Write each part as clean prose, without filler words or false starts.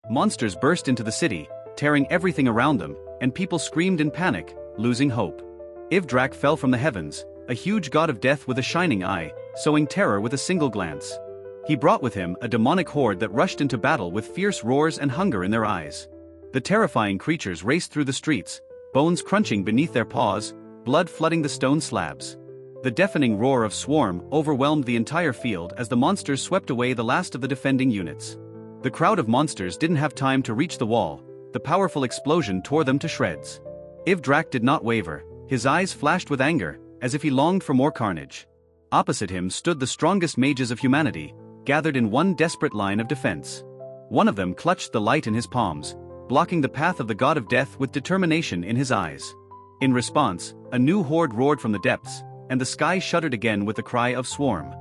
Monsters burst into the city, tearing everything around them, and people screamed in panic, losing hope. Ivdrak fell from the heavens, a huge god of death with a shining eye, sowing terror with a single glance. He brought with him a demonic horde that rushed into battle with fierce roars and hunger in their eyes. The terrifying creatures raced through the streets, bones crunching beneath their paws, blood flooding the stone slabs. The deafening roar of Swarm overwhelmed the entire field as the monsters swept away the last of the defending units. The crowd of monsters didn't have time to reach the wall, the powerful explosion tore them to shreds. Ivdrak did not waver, his eyes flashed with anger, as if he longed for more carnage. Opposite him stood the strongest mages of humanity, gathered in one desperate line of defense. One of them clutched the light in his palms, blocking the path of the god of death with determination in his eyes. In response, a new horde roared from the depths, and the sky shuddered again with the cry of Swarm.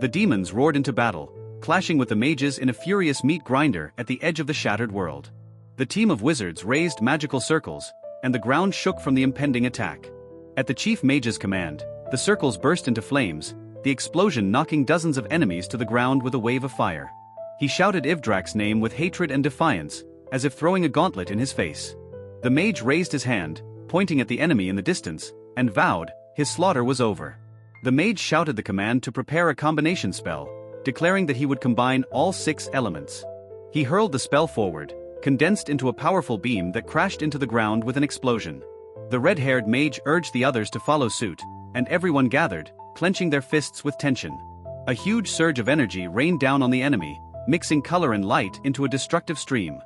The demons roared into battle, clashing with the mages in a furious meat grinder at the edge of the shattered world. The team of wizards raised magical circles, and the ground shook from the impending attack. At the chief mage's command, the circles burst into flames, the explosion knocking dozens of enemies to the ground with a wave of fire. He shouted Ivdrak's name with hatred and defiance, as if throwing a gauntlet in his face. The mage raised his hand, pointing at the enemy in the distance, and vowed, his slaughter was over. The mage shouted the command to prepare a combination spell, declaring that he would combine all 6 elements. He hurled the spell forward, condensed into a powerful beam that crashed into the ground with an explosion. The red-haired mage urged the others to follow suit, and everyone gathered, clenching their fists with tension. A huge surge of energy rained down on the enemy, mixing color and light into a destructive stream.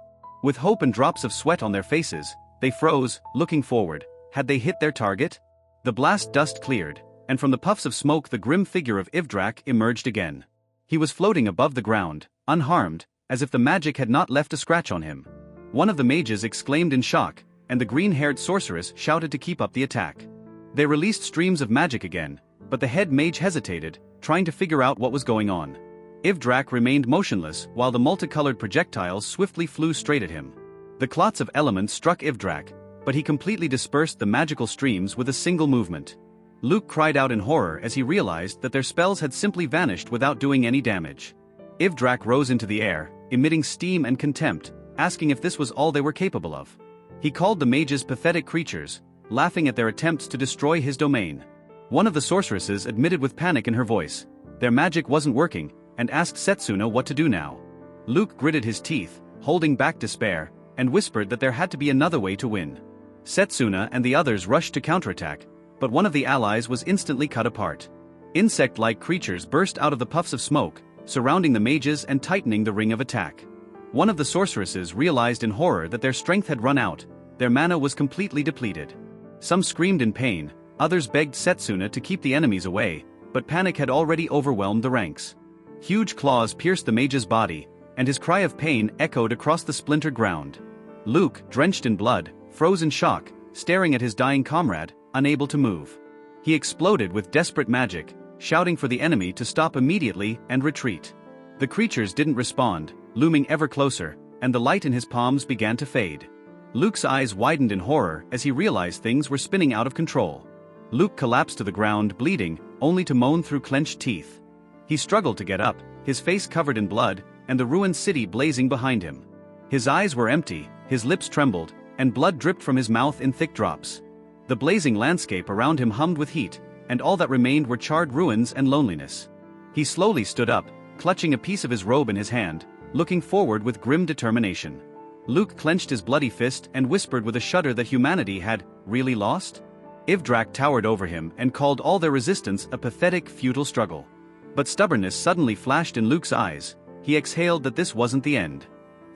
With hope and drops of sweat on their faces, they froze, looking forward. Had they hit their target? The blast dust cleared, and from the puffs of smoke the grim figure of Ivdrak emerged again. He was floating above the ground, unharmed, as if the magic had not left a scratch on him. One of the mages exclaimed in shock, and the green-haired sorceress shouted to keep up the attack. They released streams of magic again, but the head mage hesitated, trying to figure out what was going on. Ivdrak remained motionless while the multicolored projectiles swiftly flew straight at him. The clots of elements struck Ivdrak, but he completely dispersed the magical streams with a single movement. Luke cried out in horror as he realized that their spells had simply vanished without doing any damage. Ivdrak rose into the air, emitting steam and contempt, asking if this was all they were capable of. He called the mages pathetic creatures, laughing at their attempts to destroy his domain. One of the sorceresses admitted with panic in her voice, their magic wasn't working, and asked Setsuna what to do now. Luke gritted his teeth, holding back despair, and whispered that there had to be another way to win. Setsuna and the others rushed to counterattack, but one of the allies was instantly cut apart. Insect-like creatures burst out of the puffs of smoke, surrounding the mages and tightening the ring of attack. One of the sorceresses realized in horror that their strength had run out, their mana was completely depleted. Some screamed in pain, others begged Setsuna to keep the enemies away, but panic had already overwhelmed the ranks. Huge claws pierced the mage's body, and his cry of pain echoed across the splintered ground. Luke, drenched in blood, froze in shock, staring at his dying comrade, unable to move. He exploded with desperate magic, shouting for the enemy to stop immediately and retreat. The creatures didn't respond, looming ever closer, and the light in his palms began to fade. Luke's eyes widened in horror as he realized things were spinning out of control. Luke collapsed to the ground bleeding, only to moan through clenched teeth. He struggled to get up, his face covered in blood, and the ruined city blazing behind him. His eyes were empty, his lips trembled, and blood dripped from his mouth in thick drops. The blazing landscape around him hummed with heat, and all that remained were charred ruins and loneliness. He slowly stood up, clutching a piece of his robe in his hand, looking forward with grim determination. Luke clenched his bloody fist and whispered with a shudder that humanity had really lost? Ivdrak towered over him and called all their resistance a pathetic, futile struggle. But stubbornness suddenly flashed in Luke's eyes. He exhaled that this wasn't the end.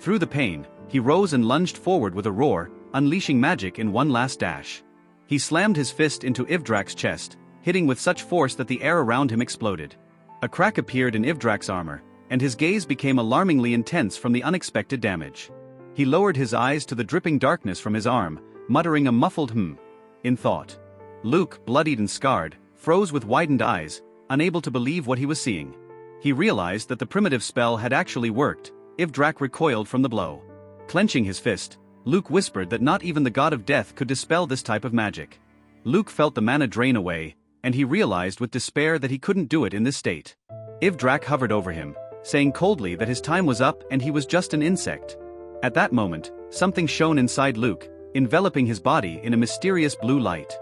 Through the pain, he rose and lunged forward with a roar, unleashing magic in one last dash. He slammed his fist into Ivdrak's chest, hitting with such force that the air around him exploded. A crack appeared in Ivdrak's armor, and his gaze became alarmingly intense from the unexpected damage. He lowered his eyes to the dripping darkness from his arm, muttering a muffled in thought. Luke, bloodied and scarred, froze with widened eyes, unable to believe what he was seeing. He realized that the primitive spell had actually worked. Ivdrak recoiled from the blow. Clenching his fist, Luke whispered that not even the god of death could dispel this type of magic. Luke felt the mana drain away, and he realized with despair that he couldn't do it in this state. Ivdrak hovered over him, saying coldly that his time was up and he was just an insect. At that moment, something shone inside Luke, enveloping his body in a mysterious blue light.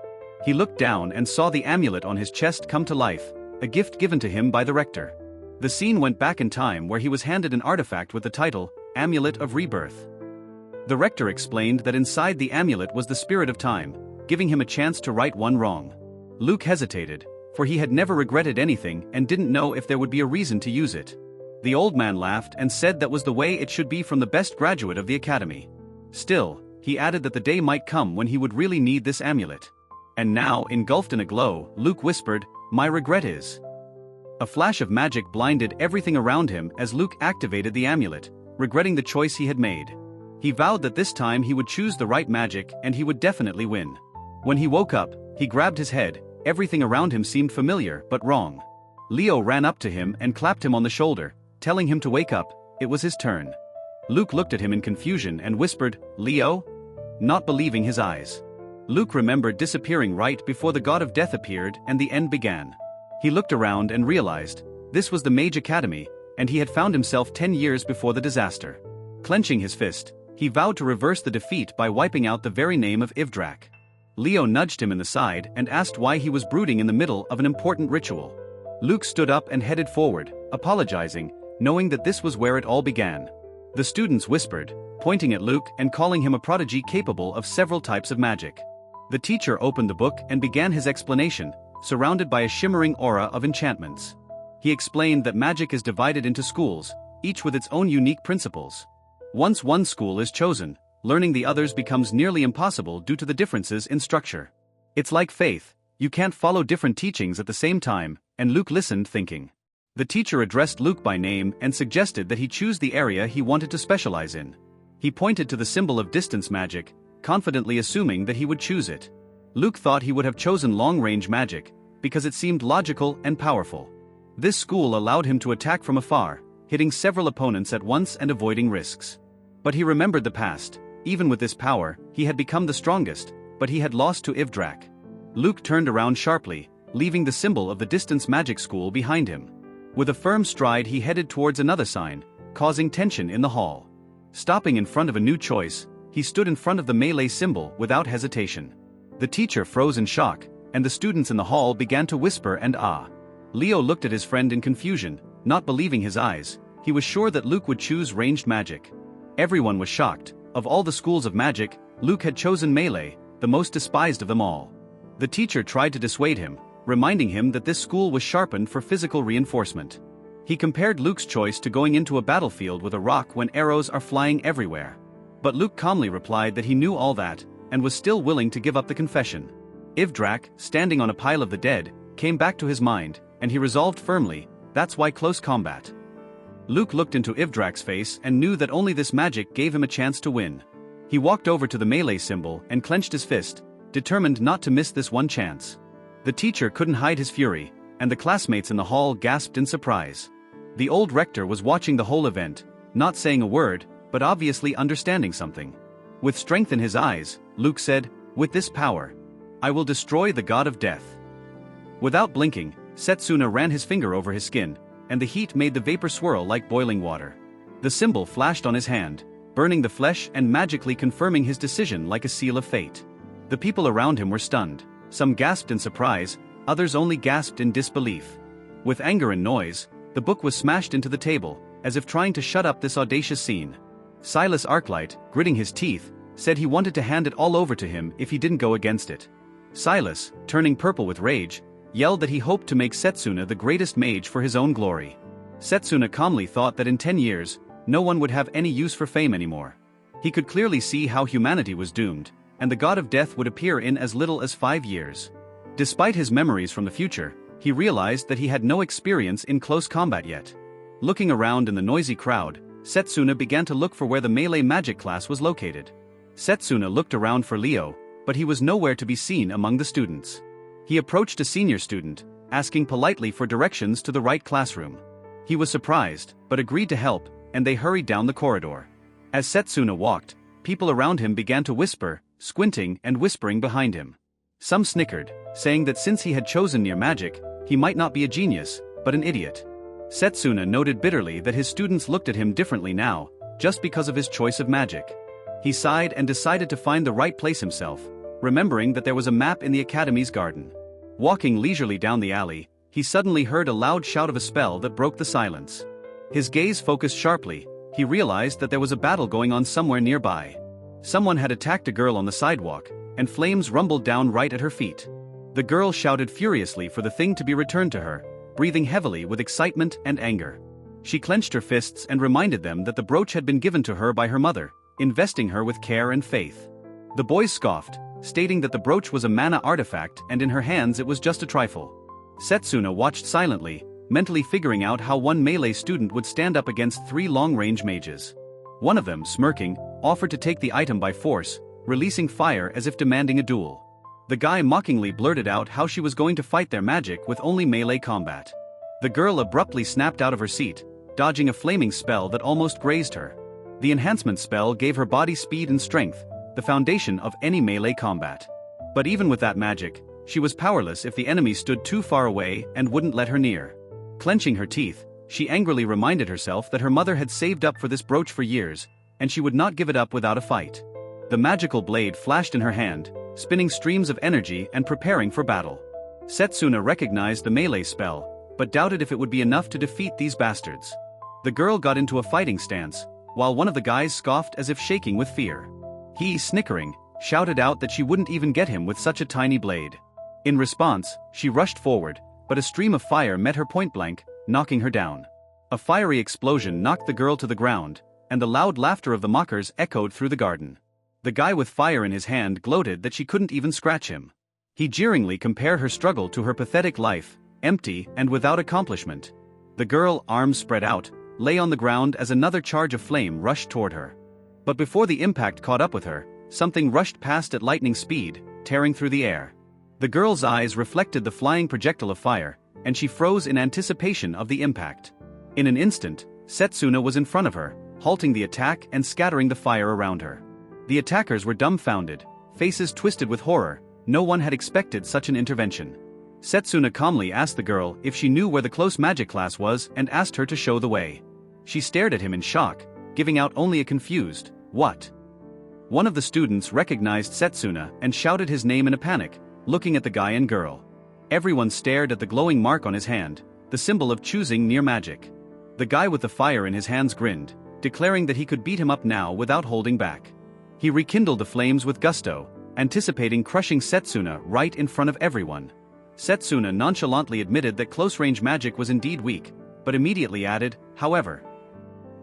He looked down and saw the amulet on his chest come to life, a gift given to him by the rector. The scene went back in time where he was handed an artifact with the title, Amulet of Rebirth. The rector explained that inside the amulet was the spirit of time, giving him a chance to right one wrong. Luke hesitated, for he had never regretted anything and didn't know if there would be a reason to use it. The old man laughed and said that was the way it should be from the best graduate of the academy. Still, he added that the day might come when he would really need this amulet. And now, engulfed in a glow, Luke whispered, "My regret is." A flash of magic blinded everything around him as Luke activated the amulet, regretting the choice he had made. He vowed that this time he would choose the right magic and he would definitely win. When he woke up, he grabbed his head. Everything around him seemed familiar but wrong. Leo ran up to him and clapped him on the shoulder, telling him to wake up. It was his turn. Luke looked at him in confusion and whispered, "Leo?" Not believing his eyes. Luke remembered disappearing right before the god of death appeared and the end began. He looked around and realized, this was the Mage Academy, and he had found himself 10 years before the disaster. Clenching his fist, he vowed to reverse the defeat by wiping out the very name of Ivdrak. Leo nudged him in the side and asked why he was brooding in the middle of an important ritual. Luke stood up and headed forward, apologizing, knowing that this was where it all began. The students whispered, pointing at Luke and calling him a prodigy capable of several types of magic. The teacher opened the book and began his explanation, surrounded by a shimmering aura of enchantments. He explained that magic is divided into schools, each with its own unique principles. Once one school is chosen, learning the others becomes nearly impossible due to the differences in structure. It's like faith, you can't follow different teachings at the same time, and Luke listened thinking. The teacher addressed Luke by name and suggested that he choose the area he wanted to specialize in. He pointed to the symbol of distance magic, confidently assuming that he would choose it. Luke thought he would have chosen long-range magic, because it seemed logical and powerful. This school allowed him to attack from afar, hitting several opponents at once and avoiding risks. But he remembered the past. Even with this power, he had become the strongest, but he had lost to Ivdrak. Luke turned around sharply, leaving the symbol of the distance magic school behind him. With a firm stride he headed towards another sign, causing tension in the hall. Stopping in front of a new choice, he stood in front of the melee symbol without hesitation. The teacher froze in shock, and the students in the hall began to whisper and ah. Leo looked at his friend in confusion, not believing his eyes. He was sure that Luke would choose ranged magic. Everyone was shocked. Of all the schools of magic, Luke had chosen melee, the most despised of them all. The teacher tried to dissuade him, reminding him that this school was sharpened for physical reinforcement. He compared Luke's choice to going into a battlefield with a rock when arrows are flying everywhere. But Luke calmly replied that he knew all that, and was still willing to give up the confession. Ivdrak, standing on a pile of the dead, came back to his mind, and he resolved firmly, that's why close combat. Luke looked into Ivdrak's face and knew that only this magic gave him a chance to win. He walked over to the melee symbol and clenched his fist, determined not to miss this one chance. The teacher couldn't hide his fury, and the classmates in the hall gasped in surprise. The old rector was watching the whole event, not saying a word, but obviously understanding something. With strength in his eyes, Luke said, "With this power, I will destroy the god of death." Without blinking, Setsuna ran his finger over his skin, and the heat made the vapor swirl like boiling water. The symbol flashed on his hand, burning the flesh and magically confirming his decision like a seal of fate. The people around him were stunned. Some gasped in surprise, others only gasped in disbelief. With anger and noise, the book was smashed into the table, as if trying to shut up this audacious scene. Silas Arclight, gritting his teeth, said he wanted to hand it all over to him if he didn't go against it. Silas, turning purple with rage, yelled that he hoped to make Setsuna the greatest mage for his own glory. Setsuna calmly thought that in 10 years, no one would have any use for fame anymore. He could clearly see how humanity was doomed, and the god of death would appear in as little as 5 years. Despite his memories from the future, he realized that he had no experience in close combat yet. Looking around in the noisy crowd, Setsuna began to look for where the melee magic class was located. Setsuna looked around for Leo, but he was nowhere to be seen among the students. He approached a senior student, asking politely for directions to the right classroom. He was surprised, but agreed to help, and they hurried down the corridor. As Setsuna walked, people around him began to whisper, squinting and whispering behind him. Some snickered, saying that since he had chosen near magic, he might not be a genius, but an idiot. Setsuna noted bitterly that his students looked at him differently now, just because of his choice of magic. He sighed and decided to find the right place himself, remembering that there was a map in the academy's garden. Walking leisurely down the alley, he suddenly heard a loud shout of a spell that broke the silence. His gaze focused sharply. He realized that there was a battle going on somewhere nearby. Someone had attacked a girl on the sidewalk, and flames rumbled down right at her feet. The girl shouted furiously for the thing to be returned to her, breathing heavily with excitement and anger. She clenched her fists and reminded them that the brooch had been given to her by her mother, investing her with care and faith. The boys scoffed, stating that the brooch was a mana artifact and in her hands it was just a trifle. Setsuna watched silently, mentally figuring out how one melee student would stand up against 3 long-range mages. One of them, smirking, offered to take the item by force, releasing fire as if demanding a duel. The guy mockingly blurted out how she was going to fight their magic with only melee combat. The girl abruptly snapped out of her seat, dodging a flaming spell that almost grazed her. The enhancement spell gave her body speed and strength, the foundation of any melee combat. But even with that magic, she was powerless if the enemy stood too far away and wouldn't let her near. Clenching her teeth, she angrily reminded herself that her mother had saved up for this brooch for years, and she would not give it up without a fight. The magical blade flashed in her hand, spinning streams of energy and preparing for battle. Setsuna recognized the melee spell, but doubted if it would be enough to defeat these bastards. The girl got into a fighting stance, while one of the guys scoffed as if shaking with fear. He, snickering, shouted out that she wouldn't even get him with such a tiny blade. In response, she rushed forward, but a stream of fire met her point blank, knocking her down. A fiery explosion knocked the girl to the ground, and the loud laughter of the mockers echoed through the garden. The guy with fire in his hand gloated that she couldn't even scratch him. He jeeringly compared her struggle to her pathetic life, empty and without accomplishment. The girl, arms spread out, lay on the ground as another charge of flame rushed toward her. But before the impact caught up with her, something rushed past at lightning speed, tearing through the air. The girl's eyes reflected the flying projectile of fire, and she froze in anticipation of the impact. In an instant, Setsuna was in front of her, halting the attack and scattering the fire around her. The attackers were dumbfounded, faces twisted with horror. No one had expected such an intervention. Setsuna calmly asked the girl if she knew where the close magic class was and asked her to show the way. She stared at him in shock, giving out only a confused, "What?" One of the students recognized Setsuna and shouted his name in a panic, looking at the guy and girl. Everyone stared at the glowing mark on his hand, the symbol of choosing near magic. The guy with the fire in his hands grinned, declaring that he could beat him up now without holding back. He rekindled the flames with gusto, anticipating crushing Setsuna right in front of everyone. Setsuna nonchalantly admitted that close-range magic was indeed weak, but immediately added, "However."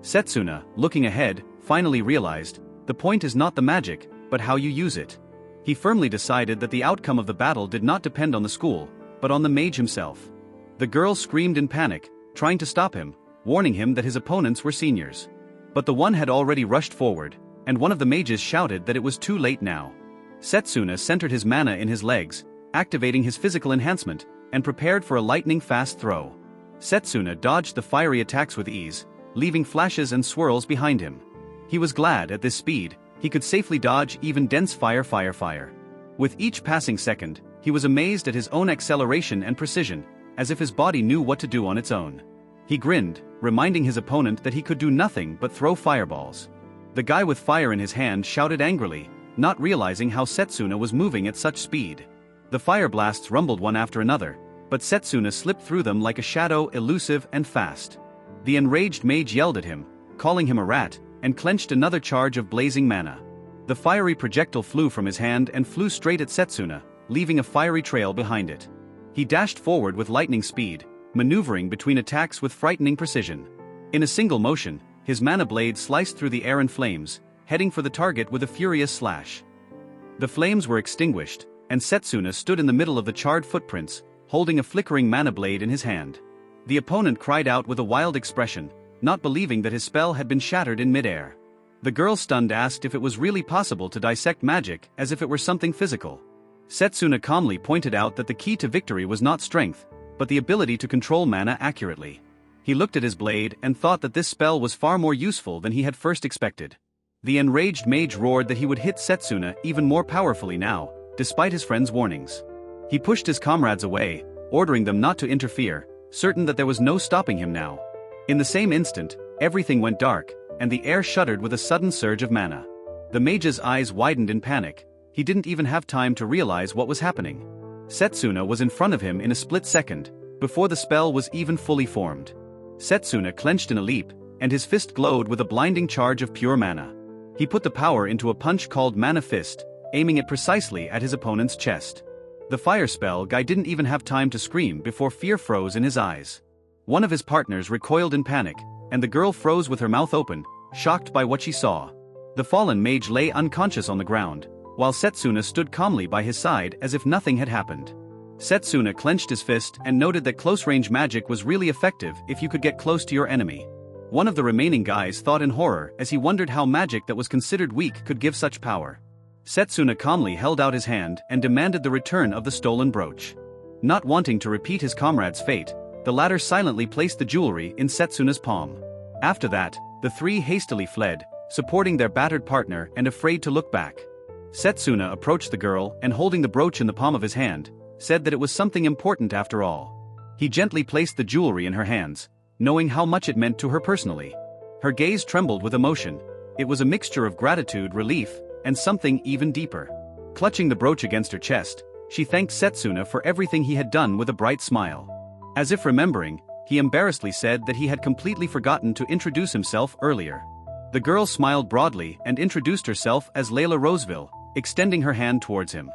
Setsuna, looking ahead, finally realized, the point is not the magic, but how you use it. He firmly decided that the outcome of the battle did not depend on the school, but on the mage himself. The girl screamed in panic, trying to stop him, warning him that his opponents were seniors. But the one had already rushed forward, and one of the mages shouted that it was too late now. Setsuna centered his mana in his legs, activating his physical enhancement, and prepared for a lightning-fast throw. Setsuna dodged the fiery attacks with ease, leaving flashes and swirls behind him. He was glad at this speed, he could safely dodge even dense fire. With each passing second, he was amazed at his own acceleration and precision, as if his body knew what to do on its own. He grinned, reminding his opponent that he could do nothing but throw fireballs. The guy with fire in his hand shouted angrily, not realizing how Setsuna was moving at such speed. The fire blasts rumbled one after another, but Setsuna slipped through them like a shadow, elusive and fast. The enraged mage yelled at him, calling him a rat, and clenched another charge of blazing mana. The fiery projectile flew from his hand and flew straight at Setsuna, leaving a fiery trail behind it. He dashed forward with lightning speed, maneuvering between attacks with frightening precision. In a single motion, his mana blade sliced through the air in flames, heading for the target with a furious slash. The flames were extinguished, and Setsuna stood in the middle of the charred footprints, holding a flickering mana blade in his hand. The opponent cried out with a wild expression, not believing that his spell had been shattered in midair. The girl, stunned, asked if it was really possible to dissect magic as if it were something physical. Setsuna calmly pointed out that the key to victory was not strength, but the ability to control mana accurately. He looked at his blade and thought that this spell was far more useful than he had first expected. The enraged mage roared that he would hit Setsuna even more powerfully now, despite his friend's warnings. He pushed his comrades away, ordering them not to interfere, certain that there was no stopping him now. In the same instant, everything went dark, and the air shuddered with a sudden surge of mana. The mage's eyes widened in panic. He didn't even have time to realize what was happening. Setsuna was in front of him in a split second, before the spell was even fully formed. Setsuna clenched in a leap, and his fist glowed with a blinding charge of pure mana. He put the power into a punch called Mana Fist, aiming it precisely at his opponent's chest. The fire spell guy didn't even have time to scream before fear froze in his eyes. One of his partners recoiled in panic, and the girl froze with her mouth open, shocked by what she saw. The fallen mage lay unconscious on the ground, while Setsuna stood calmly by his side as if nothing had happened. Setsuna clenched his fist and noted that close-range magic was really effective if you could get close to your enemy. One of the remaining guys thought in horror as he wondered how magic that was considered weak could give such power. Setsuna calmly held out his hand and demanded the return of the stolen brooch. Not wanting to repeat his comrade's fate, the latter silently placed the jewelry in Setsuna's palm. After that, the three hastily fled, supporting their battered partner and afraid to look back. Setsuna approached the girl and, holding the brooch in the palm of his hand, said that it was something important after all. He gently placed the jewelry in her hands, knowing how much it meant to her personally. Her gaze trembled with emotion. It was a mixture of gratitude, relief, and something even deeper. Clutching the brooch against her chest, she thanked Setsuna for everything he had done with a bright smile. As if remembering, he embarrassedly said that he had completely forgotten to introduce himself earlier. The girl smiled broadly and introduced herself as Layla Roseville, extending her hand towards him.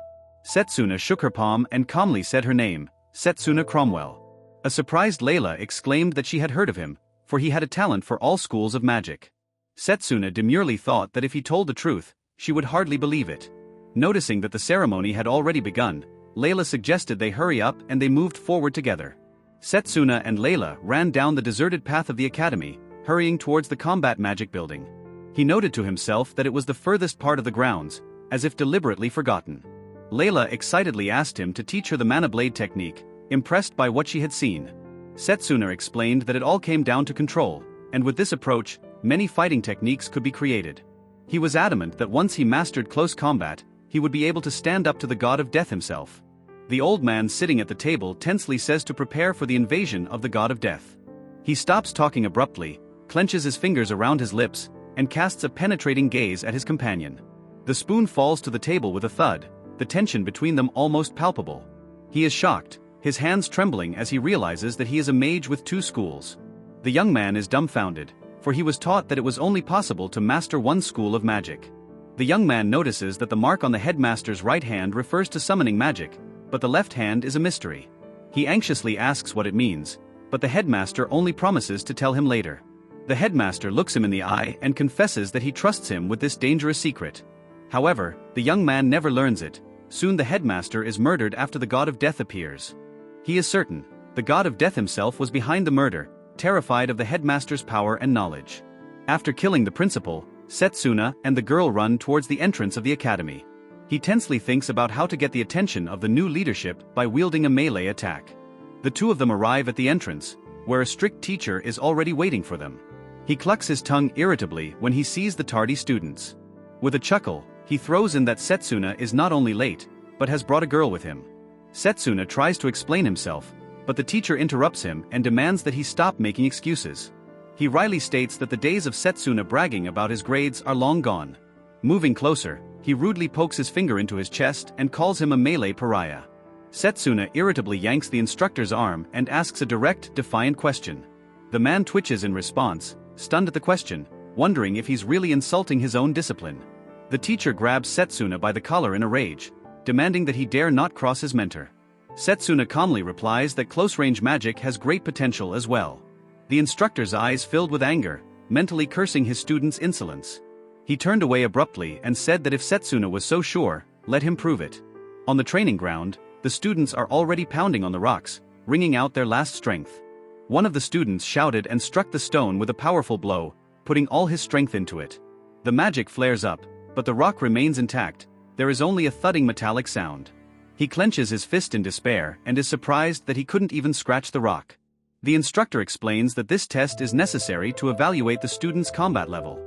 Setsuna shook her palm and calmly said her name, Setsuna Cromwell. A surprised Layla exclaimed that she had heard of him, for he had a talent for all schools of magic. Setsuna demurely thought that if he told the truth, she would hardly believe it. Noticing that the ceremony had already begun, Layla suggested they hurry up and they moved forward together. Setsuna and Layla ran down the deserted path of the academy, hurrying towards the combat magic building. He noted to himself that it was the furthest part of the grounds, as if deliberately forgotten. Layla excitedly asked him to teach her the mana blade technique, impressed by what she had seen. Setsuna explained that it all came down to control, and with this approach, many fighting techniques could be created. He was adamant that once he mastered close combat, he would be able to stand up to the god of death himself. The old man sitting at the table tensely says to prepare for the invasion of the god of death. He stops talking abruptly, clenches his fingers around his lips, and casts a penetrating gaze at his companion. The spoon falls to the table with a thud, the tension between them almost palpable. He is shocked, his hands trembling as he realizes that he is a mage with two schools. The young man is dumbfounded, for he was taught that it was only possible to master one school of magic. The young man notices that the mark on the headmaster's right hand refers to summoning magic, but the left hand is a mystery. He anxiously asks what it means, but the headmaster only promises to tell him later. The headmaster looks him in the eye and confesses that he trusts him with this dangerous secret. However, the young man never learns it. Soon the headmaster is murdered after the god of death appears. He is certain, the god of death himself was behind the murder, terrified of the headmaster's power and knowledge. After killing the principal, Setsuna and the girl run towards the entrance of the academy. He tensely thinks about how to get the attention of the new leadership by wielding a melee attack. The two of them arrive at the entrance, where a strict teacher is already waiting for them. He clucks his tongue irritably when he sees the tardy students. With a chuckle, he throws in that Setsuna is not only late, but has brought a girl with him. Setsuna tries to explain himself, but the teacher interrupts him and demands that he stop making excuses. He wryly states that the days of Setsuna bragging about his grades are long gone. Moving closer, he rudely pokes his finger into his chest and calls him a melee pariah. Setsuna irritably yanks the instructor's arm and asks a direct, defiant question. The man twitches in response, stunned at the question, wondering if he's really insulting his own discipline. The teacher grabs Setsuna by the collar in a rage, demanding that he dare not cross his mentor. Setsuna calmly replies that close-range magic has great potential as well. The instructor's eyes filled with anger, mentally cursing his student's insolence. He turned away abruptly and said that if Setsuna was so sure, let him prove it. On the training ground, the students are already pounding on the rocks, wringing out their last strength. One of the students shouted and struck the stone with a powerful blow, putting all his strength into it. The magic flares up, but the rock remains intact. There is only a thudding metallic sound. He clenches his fist in despair and is surprised that he couldn't even scratch the rock. The instructor explains that this test is necessary to evaluate the student's combat level.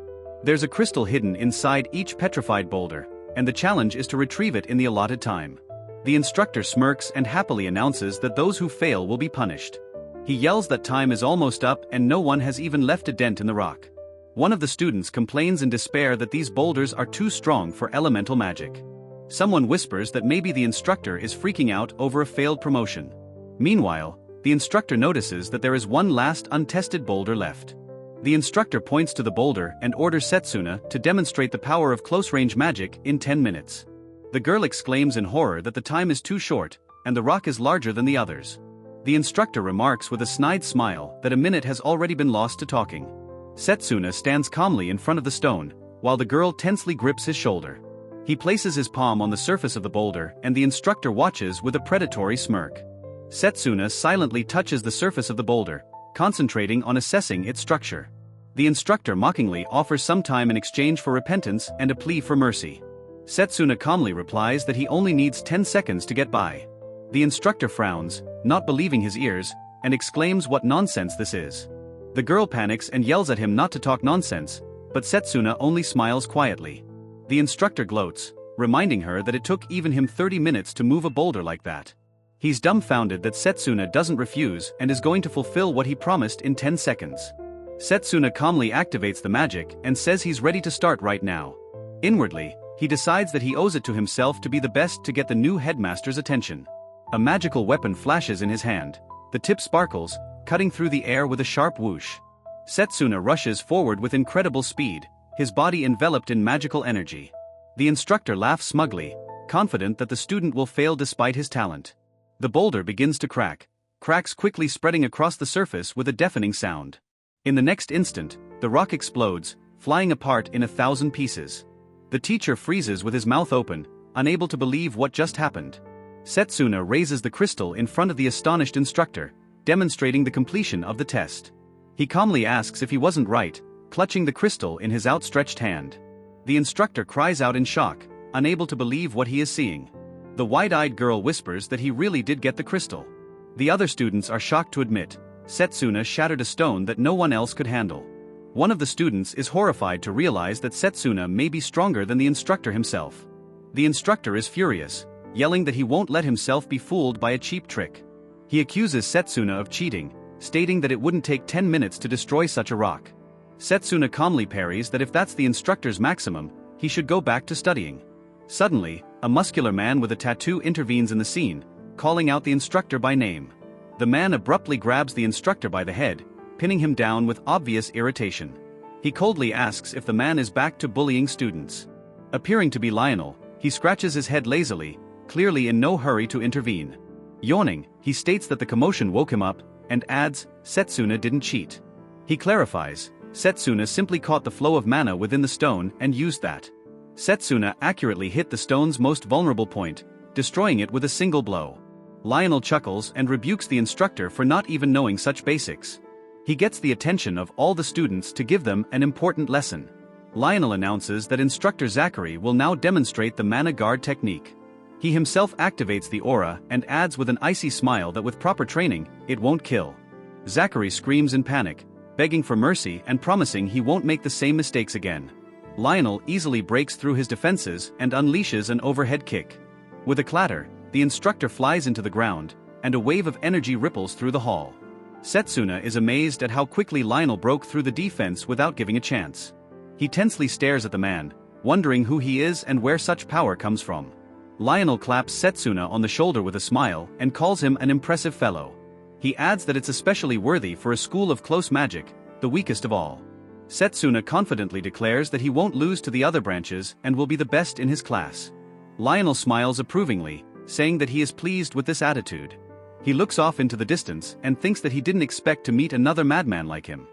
There's a crystal hidden inside each petrified boulder, and the challenge is to retrieve it in the allotted time. The instructor smirks and happily announces that those who fail will be punished. He yells that time is almost up and no one has even left a dent in the rock. One of the students complains in despair that these boulders are too strong for elemental magic. Someone whispers that maybe the instructor is freaking out over a failed promotion. Meanwhile, the instructor notices that there is one last untested boulder left. The instructor points to the boulder and orders Setsuna to demonstrate the power of close-range magic in 10 minutes. The girl exclaims in horror that the time is too short, and the rock is larger than the others. The instructor remarks with a snide smile that a minute has already been lost to talking. Setsuna stands calmly in front of the stone, while the girl tensely grips his shoulder. He places his palm on the surface of the boulder and the instructor watches with a predatory smirk. Setsuna silently touches the surface of the boulder, concentrating on assessing its structure. The instructor mockingly offers some time in exchange for repentance and a plea for mercy. Setsuna calmly replies that he only needs 10 seconds to get by. The instructor frowns, not believing his ears, and exclaims what nonsense this is. The girl panics and yells at him not to talk nonsense, but Setsuna only smiles quietly. The instructor gloats, reminding her that it took even him 30 minutes to move a boulder like that. He's dumbfounded that Setsuna doesn't refuse and is going to fulfill what he promised in 10 seconds. Setsuna calmly activates the magic and says he's ready to start right now. Inwardly, he decides that he owes it to himself to be the best to get the new headmaster's attention. A magical weapon flashes in his hand. The tip sparkles, cutting through the air with a sharp whoosh. Setsuna rushes forward with incredible speed, his body enveloped in magical energy. The instructor laughs smugly, confident that the student will fail despite his talent. The boulder begins to crack, cracks quickly spreading across the surface with a deafening sound. In the next instant, the rock explodes, flying apart in 1,000 pieces. The teacher freezes with his mouth open, unable to believe what just happened. Setsuna raises the crystal in front of the astonished instructor, demonstrating the completion of the test. He calmly asks if he wasn't right, clutching the crystal in his outstretched hand. The instructor cries out in shock, unable to believe what he is seeing. The wide-eyed girl whispers that he really did get the crystal. The other students are shocked to admit, Setsuna shattered a stone that no one else could handle. One of the students is horrified to realize that Setsuna may be stronger than the instructor himself. The instructor is furious, yelling that he won't let himself be fooled by a cheap trick. He accuses Setsuna of cheating, stating that it wouldn't take 10 minutes to destroy such a rock. Setsuna calmly parries that if that's the instructor's maximum, he should go back to studying. Suddenly, a muscular man with a tattoo intervenes in the scene, calling out the instructor by name. The man abruptly grabs the instructor by the head, pinning him down with obvious irritation. He coldly asks if the man is back to bullying students. Appearing to be Lionel, he scratches his head lazily, clearly in no hurry to intervene. Yawning, he states that the commotion woke him up, and adds, Setsuna didn't cheat. He clarifies, Setsuna simply caught the flow of mana within the stone and used that. Setsuna accurately hit the stone's most vulnerable point, destroying it with a single blow. Lionel chuckles and rebukes the instructor for not even knowing such basics. He gets the attention of all the students to give them an important lesson. Lionel announces that instructor Zachary will now demonstrate the mana guard technique. He himself activates the aura and adds with an icy smile that with proper training, it won't kill. Zachary screams in panic, begging for mercy and promising he won't make the same mistakes again. Lionel easily breaks through his defenses and unleashes an overhead kick. With a clatter, the instructor flies into the ground, and a wave of energy ripples through the hall. Setsuna is amazed at how quickly Lionel broke through the defense without giving a chance. He tensely stares at the man, wondering who he is and where such power comes from. Lionel claps Setsuna on the shoulder with a smile and calls him an impressive fellow. He adds that it's especially worthy for a school of close magic, the weakest of all. Setsuna confidently declares that he won't lose to the other branches and will be the best in his class. Lionel smiles approvingly, saying that he is pleased with this attitude. He looks off into the distance and thinks that he didn't expect to meet another madman like him.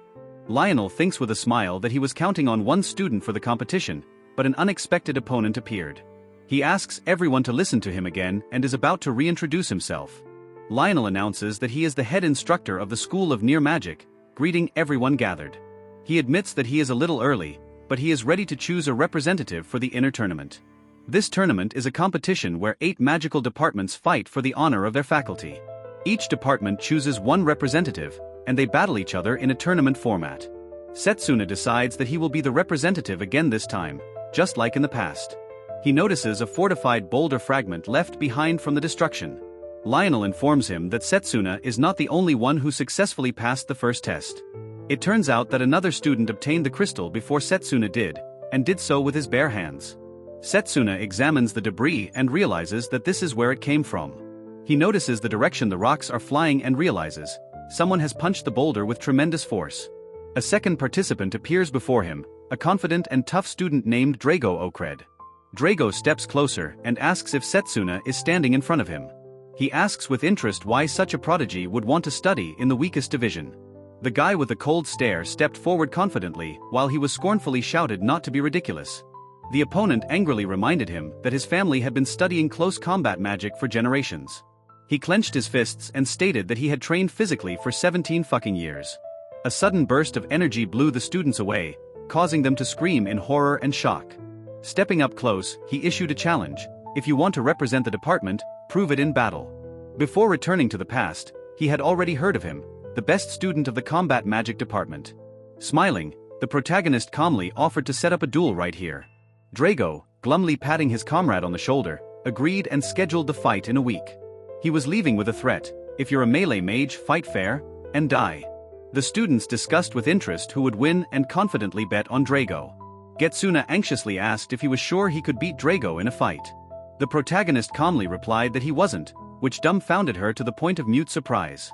Lionel thinks with a smile that he was counting on one student for the competition, but an unexpected opponent appeared. He asks everyone to listen to him again and is about to reintroduce himself. Lionel announces that he is the head instructor of the School of Near Magic, greeting everyone gathered. He admits that he is a little early, but he is ready to choose a representative for the inner tournament. This tournament is a competition where 8 magical departments fight for the honor of their faculty. Each department chooses one representative, and they battle each other in a tournament format. Setsuna decides that he will be the representative again this time, just like in the past. He notices a fortified boulder fragment left behind from the destruction. Lionel informs him that Setsuna is not the only one who successfully passed the first test. It turns out that another student obtained the crystal before Setsuna did, and did so with his bare hands. Setsuna examines the debris and realizes that this is where it came from. He notices the direction the rocks are flying and realizes someone has punched the boulder with tremendous force. A second participant appears before him, a confident and tough student named Drago Okred. Drago steps closer and asks if Setsuna is standing in front of him. He asks with interest why such a prodigy would want to study in the weakest division. The guy with the cold stare stepped forward confidently while he was scornfully shouted not to be ridiculous. The opponent angrily reminded him that his family had been studying close combat magic for generations. He clenched his fists and stated that he had trained physically for 17 fucking years. A sudden burst of energy blew the students away, causing them to scream in horror and shock. Stepping up close, he issued a challenge: if you want to represent the department, prove it in battle. Before returning to the past, he had already heard of him, the best student of the combat magic department. Smiling, the protagonist calmly offered to set up a duel right here. Drago, glumly patting his comrade on the shoulder, agreed and scheduled the fight in a week. He was leaving with a threat: if you're a melee mage, fight fair, and die. The students discussed with interest who would win and confidently bet on Drago. Getsuna anxiously asked if he was sure he could beat Drago in a fight. The protagonist calmly replied that he wasn't, which dumbfounded her to the point of mute surprise.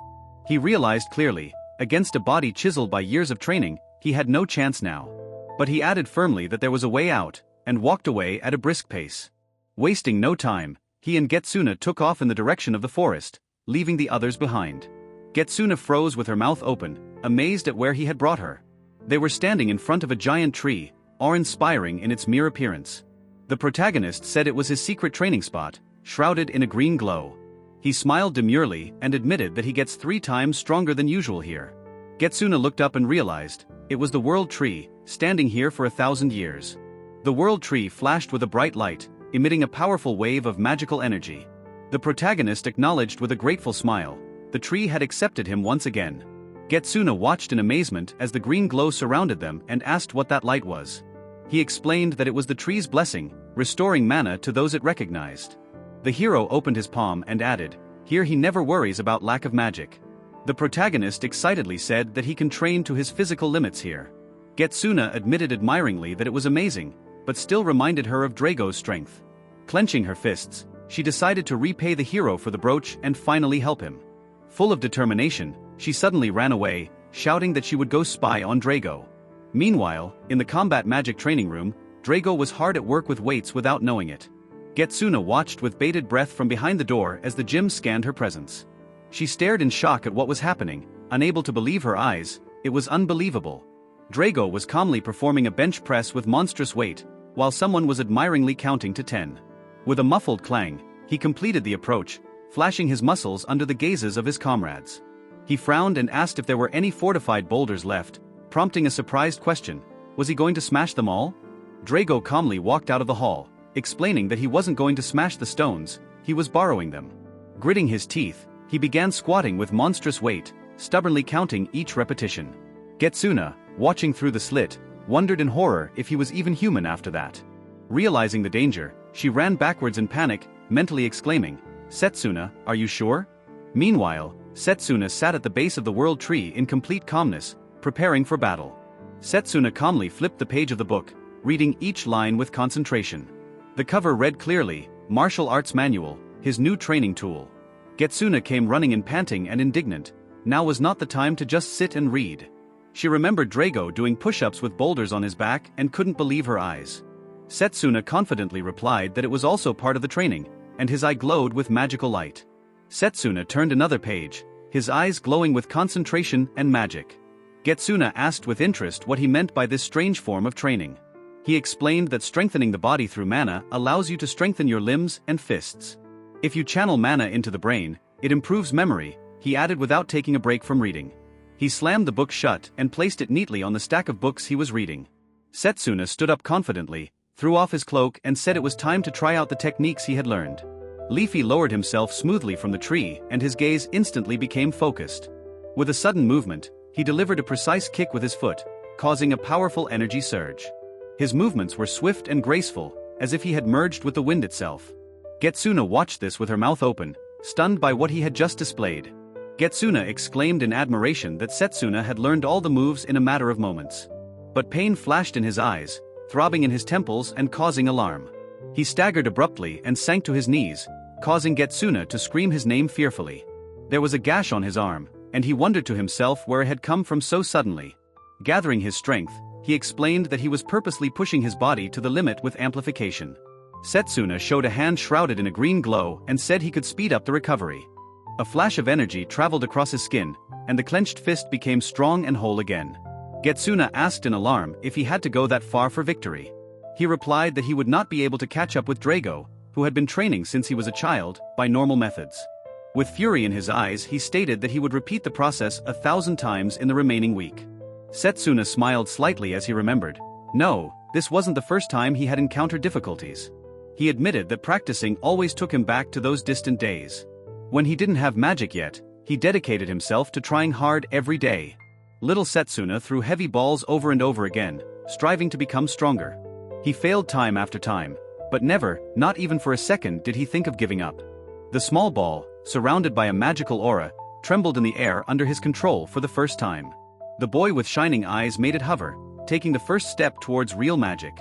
He realized clearly, against a body chiseled by years of training, he had no chance now. But he added firmly that there was a way out, and walked away at a brisk pace. Wasting no time, he and Getsuna took off in the direction of the forest, leaving the others behind. Getsuna froze with her mouth open, amazed at where he had brought her. They were standing in front of a giant tree, awe-inspiring in its mere appearance. The protagonist said it was his secret training spot, shrouded in a green glow. He smiled demurely and admitted that he gets 3 times stronger than usual here. Getsuna looked up and realized it was the world tree, standing here for 1,000 years. The world tree flashed with a bright light, emitting a powerful wave of magical energy. The protagonist acknowledged with a grateful smile: the tree had accepted him once again. Getsuna watched in amazement as the green glow surrounded them and asked what that light was. He explained that it was the tree's blessing, restoring mana to those it recognized. The hero opened his palm and added, "Here he never worries about lack of magic." The protagonist excitedly said that he can train to his physical limits here. Getsuna admitted admiringly that it was amazing, but still reminded her of Drago's strength. Clenching her fists, she decided to repay the hero for the brooch and finally help him. Full of determination, she suddenly ran away, shouting that she would go spy on Drago. Meanwhile, in the combat magic training room, Drago was hard at work with weights without knowing it. Getsuna watched with bated breath from behind the door as the gym scanned her presence. She stared in shock at what was happening, unable to believe her eyes. It was unbelievable. Drago was calmly performing a bench press with monstrous weight, while someone was admiringly counting to 10. With a muffled clang, he completed the approach, flashing his muscles under the gazes of his comrades. He frowned and asked if there were any fortified boulders left, prompting a surprised question: was he going to smash them all? Drago calmly walked out of the hall, explaining that he wasn't going to smash the stones, he was borrowing them. Gritting his teeth, he began squatting with monstrous weight, stubbornly counting each repetition. Getsuna, watching through the slit, wondered in horror if he was even human after that. Realizing the danger, she ran backwards in panic, mentally exclaiming, "Setsuna, are you sure?" Meanwhile, Setsuna sat at the base of the world tree in complete calmness, preparing for battle. Setsuna calmly flipped the page of the book, reading each line with concentration. The cover read clearly, "Martial Arts Manual, his new training tool." Getsuna came running in panting and indignant. Now was not the time to just sit and read. She remembered Drago doing push-ups with boulders on his back and couldn't believe her eyes. Setsuna confidently replied that it was also part of the training, and his eye glowed with magical light. Setsuna turned another page, his eyes glowing with concentration and magic. Getsuna asked with interest what he meant by this strange form of training. He explained that strengthening the body through mana allows you to strengthen your limbs and fists. If you channel mana into the brain, it improves memory, he added without taking a break from reading. He slammed the book shut and placed it neatly on the stack of books he was reading. Setsuna stood up confidently, threw off his cloak and said it was time to try out the techniques he had learned. Leafy lowered himself smoothly from the tree and his gaze instantly became focused. With a sudden movement, he delivered a precise kick with his foot, causing a powerful energy surge. His movements were swift and graceful, as if he had merged with the wind itself. Getsuna watched this with her mouth open, stunned by what he had just displayed. Getsuna exclaimed in admiration that Setsuna had learned all the moves in a matter of moments. But pain flashed in his eyes, throbbing in his temples and causing alarm. He staggered abruptly and sank to his knees, causing Getsuna to scream his name fearfully. There was a gash on his arm, and he wondered to himself where it had come from so suddenly. Gathering his strength, he explained that he was purposely pushing his body to the limit with amplification. Setsuna showed a hand shrouded in a green glow and said he could speed up the recovery. A flash of energy traveled across his skin, and the clenched fist became strong and whole again. Getsuna asked in alarm if he had to go that far for victory. He replied that he would not be able to catch up with Drago, who had been training since he was a child, by normal methods. With fury in his eyes, he stated that he would repeat the process 1,000 times in the remaining week. Setsuna smiled slightly as he remembered. No, this wasn't the first time he had encountered difficulties. He admitted that practicing always took him back to those distant days. When he didn't have magic yet, he dedicated himself to trying hard every day. Little Setsuna threw heavy balls over and over again, striving to become stronger. He failed time after time, but never, not even for a second, did he think of giving up. The small ball, surrounded by a magical aura, trembled in the air under his control for the first time. The boy with shining eyes made it hover, taking the first step towards real magic.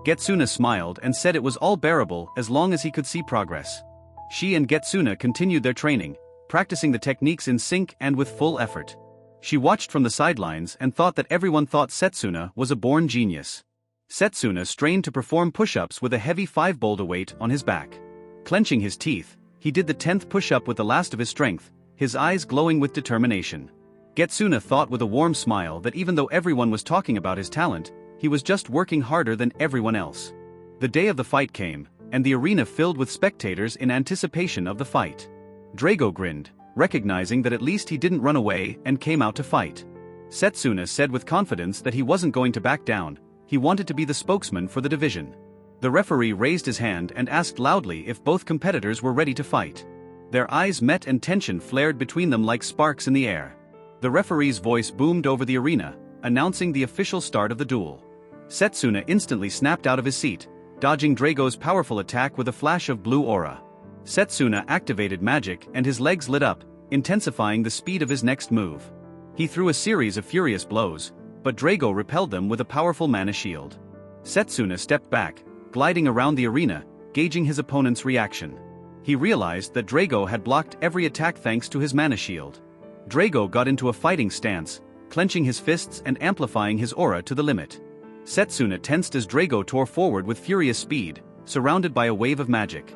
Getsuna smiled and said it was all bearable as long as he could see progress. She and Getsuna continued their training, practicing the techniques in sync and with full effort. She watched from the sidelines and thought that everyone thought Setsuna was a born genius. Setsuna strained to perform push-ups with a heavy 5-boulder weight on his back. Clenching his teeth, he did the 10th push-up with the last of his strength, his eyes glowing with determination. Getsuna thought with a warm smile that even though everyone was talking about his talent, he was just working harder than everyone else. The day of the fight came, and the arena filled with spectators in anticipation of the fight. Drago grinned, recognizing that at least he didn't run away and came out to fight. Setsuna said with confidence that he wasn't going to back down, he wanted to be the spokesman for the division. The referee raised his hand and asked loudly if both competitors were ready to fight. Their eyes met and tension flared between them like sparks in the air. The referee's voice boomed over the arena, announcing the official start of the duel. Setsuna instantly snapped out of his seat, dodging Drago's powerful attack with a flash of blue aura. Setsuna activated magic and his legs lit up, intensifying the speed of his next move. He threw a series of furious blows, but Drago repelled them with a powerful mana shield. Setsuna stepped back, gliding around the arena, gauging his opponent's reaction. He realized that Drago had blocked every attack thanks to his mana shield. Drago got into a fighting stance, clenching his fists and amplifying his aura to the limit. Setsuna tensed as Drago tore forward with furious speed, surrounded by a wave of magic.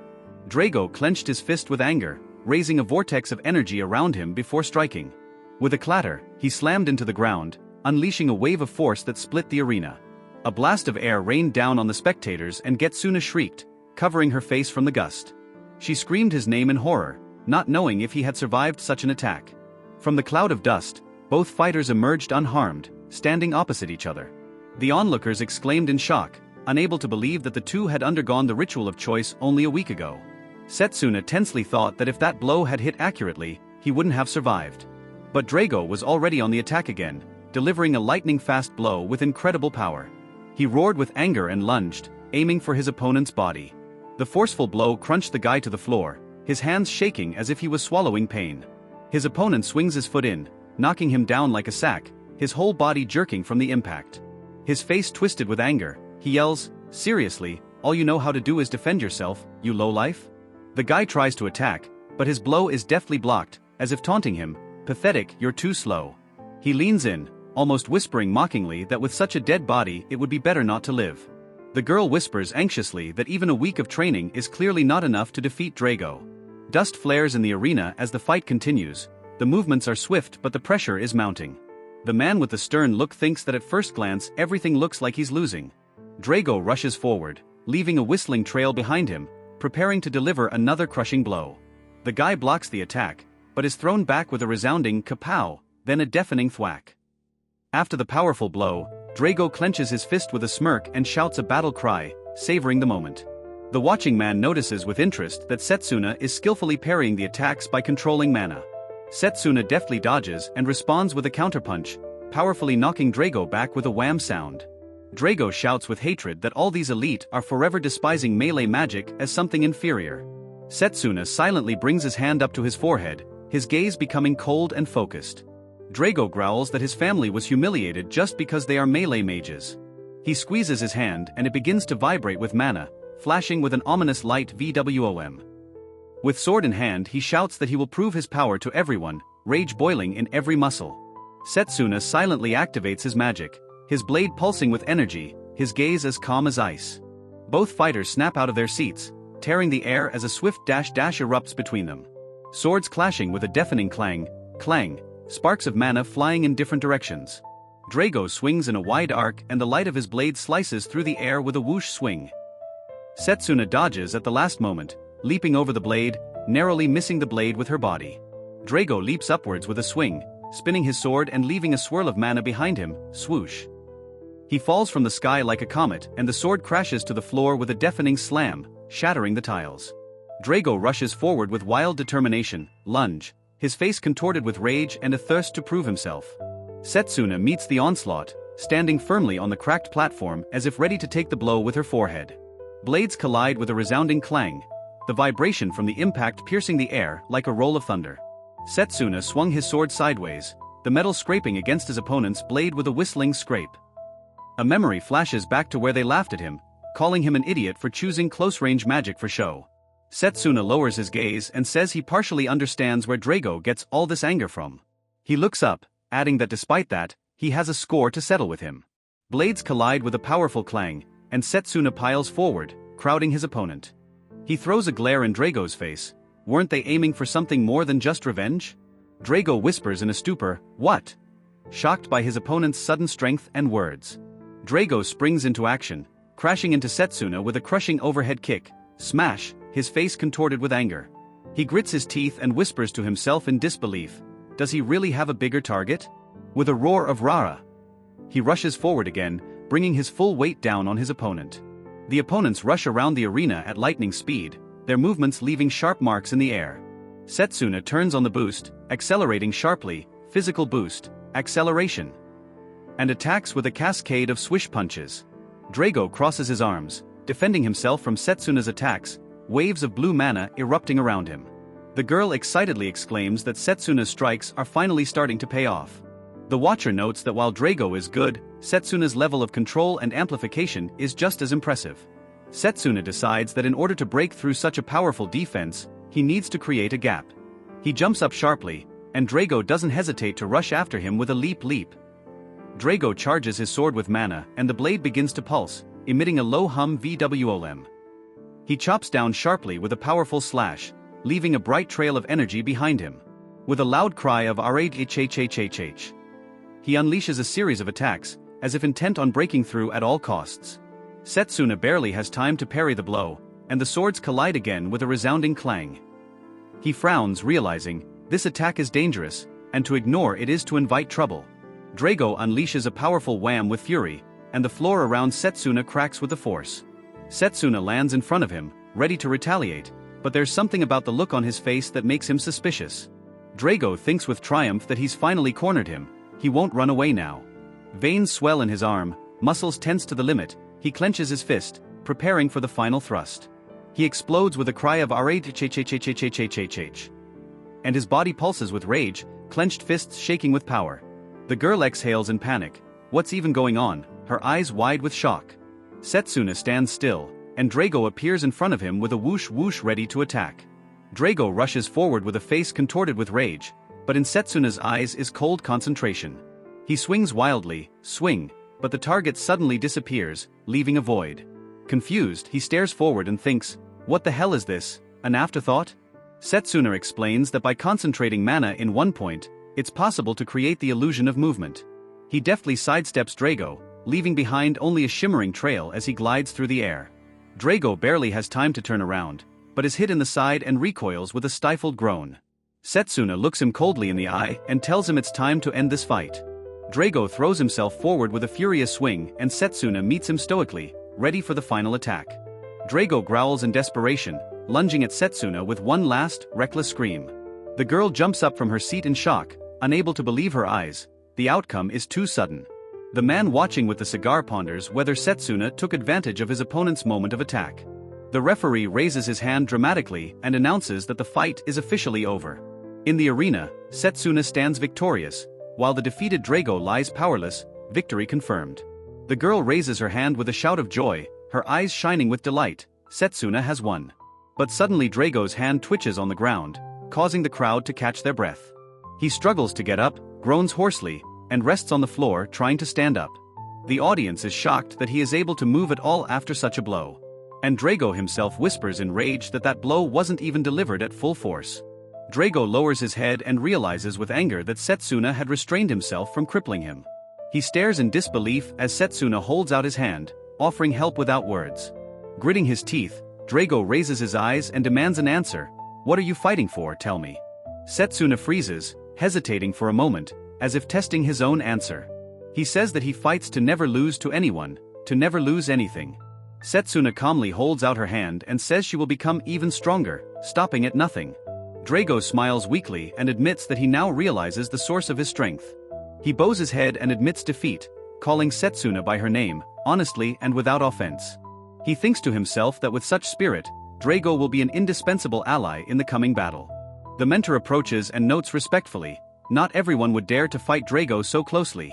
Drago clenched his fist with anger, raising a vortex of energy around him before striking. With a clatter, he slammed into the ground, unleashing a wave of force that split the arena. A blast of air rained down on the spectators and Getsuna shrieked, covering her face from the gust. She screamed his name in horror, not knowing if he had survived such an attack. From the cloud of dust, both fighters emerged unharmed, standing opposite each other. The onlookers exclaimed in shock, unable to believe that the two had undergone the ritual of choice only a week ago. Setsuna tensely thought that if that blow had hit accurately, he wouldn't have survived. But Drago was already on the attack again, delivering a lightning-fast blow with incredible power. He roared with anger and lunged, aiming for his opponent's body. The forceful blow crunched the guy to the floor, his hands shaking as if he was swallowing pain. His opponent swings his foot in, knocking him down like a sack, his whole body jerking from the impact. His face twisted with anger, he yells, "Seriously, all you know how to do is defend yourself, you lowlife?" The guy tries to attack, but his blow is deftly blocked, as if taunting him, "Pathetic, you're too slow." He leans in, almost whispering mockingly that with such a dead body it would be better not to live. The girl whispers anxiously that even a week of training is clearly not enough to defeat Drago. Dust flares in the arena as the fight continues, the movements are swift but the pressure is mounting. The man with the stern look thinks that at first glance everything looks like he's losing. Drago rushes forward, leaving a whistling trail behind him, preparing to deliver another crushing blow. The guy blocks the attack, but is thrown back with a resounding kapow, then a deafening thwack. After the powerful blow, Drago clenches his fist with a smirk and shouts a battle cry, savoring the moment. The watching man notices with interest that Setsuna is skillfully parrying the attacks by controlling mana. Setsuna deftly dodges and responds with a counterpunch, powerfully knocking Drago back with a wham sound. Drago shouts with hatred that all these elite are forever despising melee magic as something inferior. Setsuna silently brings his hand up to his forehead, his gaze becoming cold and focused. Drago growls that his family was humiliated just because they are melee mages. He squeezes his hand and it begins to vibrate with mana, flashing with an ominous light VWOM. With sword in hand he shouts that he will prove his power to everyone, rage boiling in every muscle. Setsuna silently activates his magic, his blade pulsing with energy, his gaze as calm as ice. Both fighters snap out of their seats, tearing the air as a swift dash erupts between them. Swords clashing with a deafening clang, clang, sparks of mana flying in different directions. Drago swings in a wide arc and the light of his blade slices through the air with a whoosh swing. Setsuna dodges at the last moment, leaping over the blade, narrowly missing the blade with her body. Drago leaps upwards with a swing, spinning his sword and leaving a swirl of mana behind him, swoosh. He falls from the sky like a comet and the sword crashes to the floor with a deafening slam, shattering the tiles. Drago rushes forward with wild determination, lunge, his face contorted with rage and a thirst to prove himself. Setsuna meets the onslaught, standing firmly on the cracked platform as if ready to take the blow with her forehead. Blades collide with a resounding clang, the vibration from the impact piercing the air like a roll of thunder. Setsuna swung his sword sideways, the metal scraping against his opponent's blade with a whistling scrape. A memory flashes back to where they laughed at him, calling him an idiot for choosing close-range magic for show. Setsuna lowers his gaze and says he partially understands where Drago gets all this anger from. He looks up, adding that despite that, he has a score to settle with him. Blades collide with a powerful clang, and Setsuna piles forward, crowding his opponent. He throws a glare in Drago's face. Weren't they aiming for something more than just revenge? Drago whispers in a stupor, "What?" shocked by his opponent's sudden strength and words. Drago springs into action, crashing into Setsuna with a crushing overhead kick, smash, his face contorted with anger. He grits his teeth and whispers to himself in disbelief, does he really have a bigger target? With a roar of Rara, he rushes forward again, bringing his full weight down on his opponent. The opponents rush around the arena at lightning speed, their movements leaving sharp marks in the air. Setsuna turns on the boost, accelerating sharply, physical boost, acceleration, and attacks with a cascade of swish punches. Drago crosses his arms, defending himself from Setsuna's attacks, waves of blue mana erupting around him. The girl excitedly exclaims that Setsuna's strikes are finally starting to pay off. The watcher notes that while Drago is good, Setsuna's level of control and amplification is just as impressive. Setsuna decides that in order to break through such a powerful defense, he needs to create a gap. He jumps up sharply, and Drago doesn't hesitate to rush after him with a leap. Drago charges his sword with mana and the blade begins to pulse, emitting a low hum VWOM. He chops down sharply with a powerful slash, leaving a bright trail of energy behind him. With a loud cry of RHHHHH, he unleashes a series of attacks, as if intent on breaking through at all costs. Setsuna barely has time to parry the blow, and the swords collide again with a resounding clang. He frowns, realizing, this attack is dangerous, and to ignore it is to invite trouble. Drago unleashes a powerful wham with fury, and the floor around Setsuna cracks with the force. Setsuna lands in front of him, ready to retaliate, but there's something about the look on his face that makes him suspicious. Drago thinks with triumph that he's finally cornered him, he won't run away now. Veins swell in his arm, muscles tense to the limit, he clenches his fist, preparing for the final thrust. He explodes with a cry of RHHHHHHHH. And his body pulses with rage, clenched fists shaking with power. The girl exhales in panic. What's even going on? Her eyes wide with shock. Setsuna stands still, and Drago appears in front of him with a whoosh whoosh ready to attack. Drago rushes forward with a face contorted with rage, but in Setsuna's eyes is cold concentration. He swings wildly, swing, but the target suddenly disappears, leaving a void. Confused, he stares forward and thinks, what the hell is this, an afterthought? Setsuna explains that by concentrating mana in one point, it's possible to create the illusion of movement. He deftly sidesteps Drago, leaving behind only a shimmering trail as he glides through the air. Drago barely has time to turn around, but is hit in the side and recoils with a stifled groan. Setsuna looks him coldly in the eye and tells him it's time to end this fight. Drago throws himself forward with a furious swing and Setsuna meets him stoically, ready for the final attack. Drago growls in desperation, lunging at Setsuna with one last, reckless scream. The girl jumps up from her seat in shock, unable to believe her eyes. The outcome is too sudden. The man watching with the cigar ponders whether Setsuna took advantage of his opponent's moment of attack. The referee raises his hand dramatically and announces that the fight is officially over. In the arena, Setsuna stands victorious, while the defeated Drago lies powerless, victory confirmed. The girl raises her hand with a shout of joy, her eyes shining with delight. Setsuna has won. But suddenly Drago's hand twitches on the ground, causing the crowd to catch their breath. He struggles to get up, groans hoarsely, and rests on the floor trying to stand up. The audience is shocked that he is able to move at all after such a blow. And Drago himself whispers in rage that that blow wasn't even delivered at full force. Drago lowers his head and realizes with anger that Setsuna had restrained himself from crippling him. He stares in disbelief as Setsuna holds out his hand, offering help without words. Gritting his teeth, Drago raises his eyes and demands an answer. What are you fighting for, tell me? Setsuna freezes, hesitating for a moment, as if testing his own answer. He says that he fights to never lose to anyone, to never lose anything. Setsuna calmly holds out her hand and says she will become even stronger, stopping at nothing. Drago smiles weakly and admits that he now realizes the source of his strength. He bows his head and admits defeat, calling Setsuna by her name, honestly and without offense. He thinks to himself that with such spirit, Drago will be an indispensable ally in the coming battle. The mentor approaches and notes respectfully, not everyone would dare to fight Drago so closely.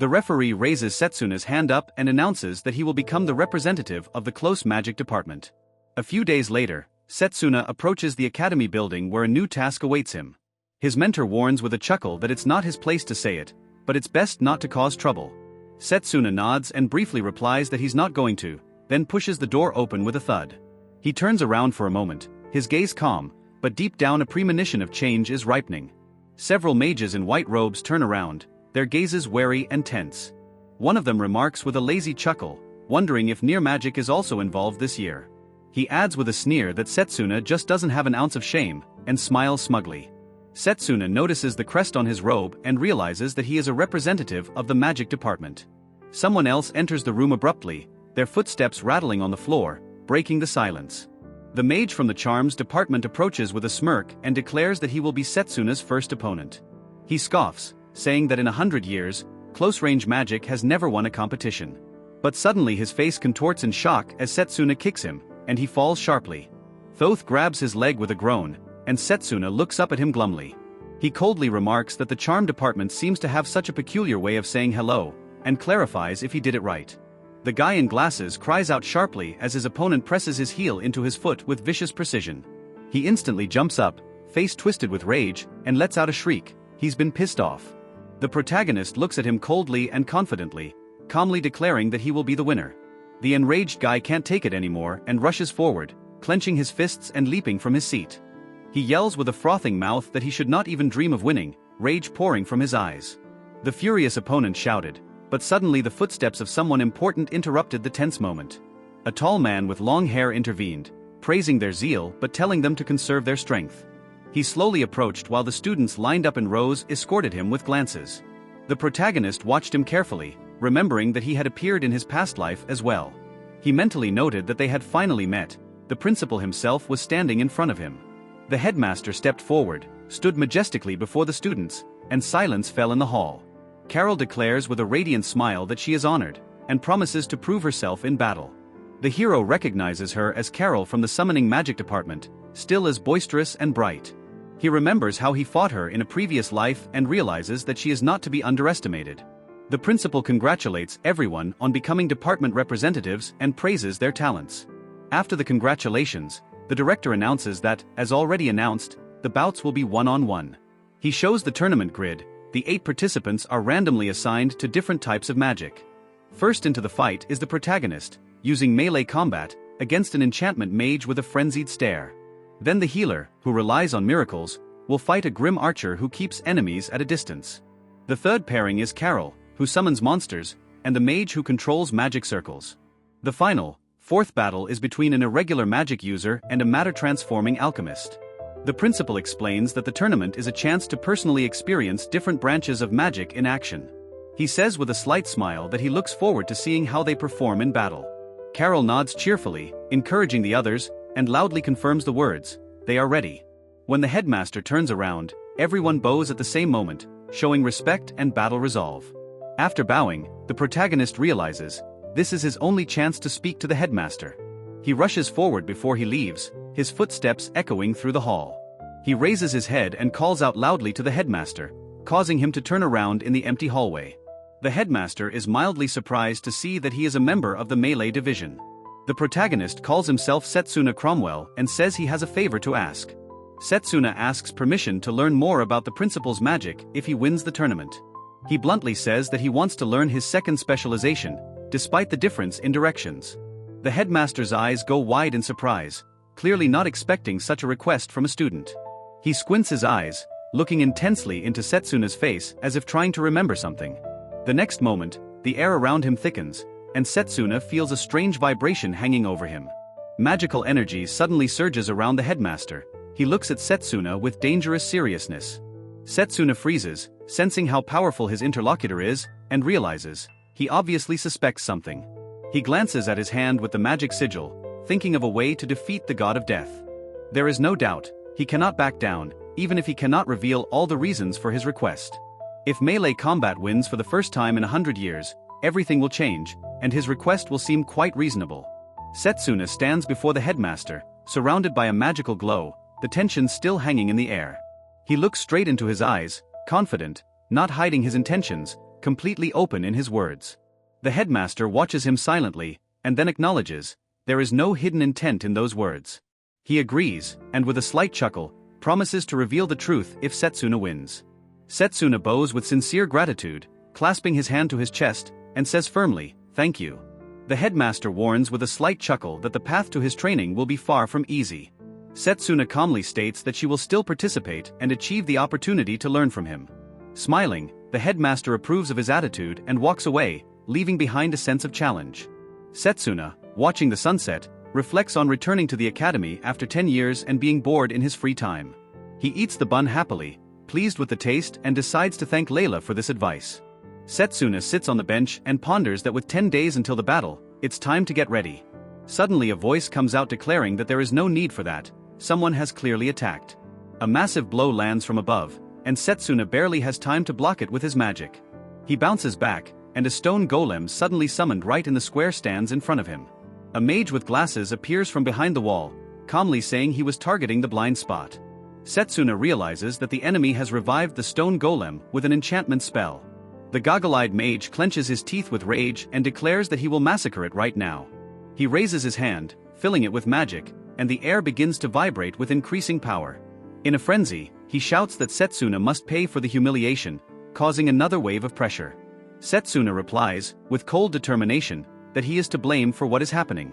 The referee raises Setsuna's hand up and announces that he will become the representative of the close magic department. A few days later, Setsuna approaches the academy building where a new task awaits him. His mentor warns with a chuckle that it's not his place to say it, but it's best not to cause trouble. Setsuna nods and briefly replies that he's not going to, then pushes the door open with a thud. He turns around for a moment, his gaze calm, but deep down a premonition of change is ripening. Several mages in white robes turn around, their gazes wary and tense. One of them remarks with a lazy chuckle, wondering if near magic is also involved this year. He adds with a sneer that Setsuna just doesn't have an ounce of shame, and smiles smugly. Setsuna notices the crest on his robe and realizes that he is a representative of the magic department. Someone else enters the room abruptly, their footsteps rattling on the floor, breaking the silence. The mage from the charms department approaches with a smirk and declares that he will be Setsuna's first opponent. He scoffs, saying that in 100 years, close-range magic has never won a competition. But suddenly his face contorts in shock as Setsuna kicks him, and he falls sharply. Thoth grabs his leg with a groan, and Setsuna looks up at him glumly. He coldly remarks that the charm department seems to have such a peculiar way of saying hello, and clarifies if he did it right. The guy in glasses cries out sharply as his opponent presses his heel into his foot with vicious precision. He instantly jumps up, face twisted with rage, and lets out a shriek. He's been pissed off. The protagonist looks at him coldly and confidently, calmly declaring that he will be the winner. The enraged guy can't take it anymore and rushes forward, clenching his fists and leaping from his seat. He yells with a frothing mouth that he should not even dream of winning, rage pouring from his eyes. The furious opponent shouted, but suddenly the footsteps of someone important interrupted the tense moment. A tall man with long hair intervened, praising their zeal but telling them to conserve their strength. He slowly approached while the students lined up in rows escorted him with glances. The protagonist watched him carefully, remembering that he had appeared in his past life as well. He mentally noted that they had finally met. The principal himself was standing in front of him. The headmaster stepped forward, stood majestically before the students, and silence fell in the hall. Carol declares with a radiant smile that she is honored, and promises to prove herself in battle. The hero recognizes her as Carol from the summoning magic department, still as boisterous and bright. He remembers how he fought her in a previous life and realizes that she is not to be underestimated. The principal congratulates everyone on becoming department representatives and praises their talents. After the congratulations, the director announces that, as already announced, the bouts will be one-on-one. He shows the tournament grid. The 8 participants are randomly assigned to different types of magic. First into the fight is the protagonist, using melee combat, against an enchantment mage with a frenzied stare. Then the healer, who relies on miracles, will fight a grim archer who keeps enemies at a distance. The third pairing is Carol, who summons monsters, and the mage who controls magic circles. The final, 4th battle is between an irregular magic user and a matter-transforming alchemist. The principal explains that the tournament is a chance to personally experience different branches of magic in action. He says with a slight smile that he looks forward to seeing how they perform in battle. Carol nods cheerfully, encouraging the others, and loudly confirms the words, "They are ready." When the headmaster turns around, everyone bows at the same moment, showing respect and battle resolve. After bowing, the protagonist realizes, this is his only chance to speak to the headmaster. He rushes forward before he leaves, his footsteps echoing through the hall. He raises his head and calls out loudly to the headmaster, causing him to turn around in the empty hallway. The headmaster is mildly surprised to see that he is a member of the melee division. The protagonist calls himself Setsuna Cromwell and says he has a favor to ask. Setsuna asks permission to learn more about the principal's magic if he wins the tournament. He bluntly says that he wants to learn his second specialization, despite the difference in directions. The headmaster's eyes go wide in surprise, clearly not expecting such a request from a student. He squints his eyes, looking intensely into Setsuna's face as if trying to remember something. The next moment, the air around him thickens, and Setsuna feels a strange vibration hanging over him. Magical energy suddenly surges around the headmaster. He looks at Setsuna with dangerous seriousness. Setsuna freezes, sensing how powerful his interlocutor is, and realizes he obviously suspects something. He glances at his hand with the magic sigil, thinking of a way to defeat the god of death. There is no doubt, he cannot back down, even if he cannot reveal all the reasons for his request. If melee combat wins for the first time in 100 years, everything will change, and his request will seem quite reasonable. Setsuna stands before the headmaster, surrounded by a magical glow, the tension still hanging in the air. He looks straight into his eyes, confident, not hiding his intentions, completely open in his words. The headmaster watches him silently, and then acknowledges, there is no hidden intent in those words. He agrees, and with a slight chuckle, promises to reveal the truth if Setsuna wins. Setsuna bows with sincere gratitude, clasping his hand to his chest, and says firmly, "Thank you." The headmaster warns with a slight chuckle that the path to his training will be far from easy. Setsuna calmly states that she will still participate and achieve the opportunity to learn from him. Smiling, the headmaster approves of his attitude and walks away, leaving behind a sense of challenge. Setsuna, watching the sunset, reflects on returning to the academy after 10 years and being bored in his free time. He eats the bun happily, pleased with the taste, and decides to thank Layla for this advice. Setsuna sits on the bench and ponders that with 10 days until the battle, it's time to get ready. Suddenly a voice comes out declaring that there is no need for that. Someone has clearly attacked. A massive blow lands from above, and Setsuna barely has time to block it with his magic. He bounces back, and a stone golem suddenly summoned right in the square stands in front of him. A mage with glasses appears from behind the wall, calmly saying he was targeting the blind spot. Setsuna realizes that the enemy has revived the stone golem with an enchantment spell. The goggle-eyed mage clenches his teeth with rage and declares that he will massacre it right now. He raises his hand, filling it with magic, and the air begins to vibrate with increasing power. In a frenzy, he shouts that Setsuna must pay for the humiliation, causing another wave of pressure. Setsuna replies, with cold determination, that he is to blame for what is happening.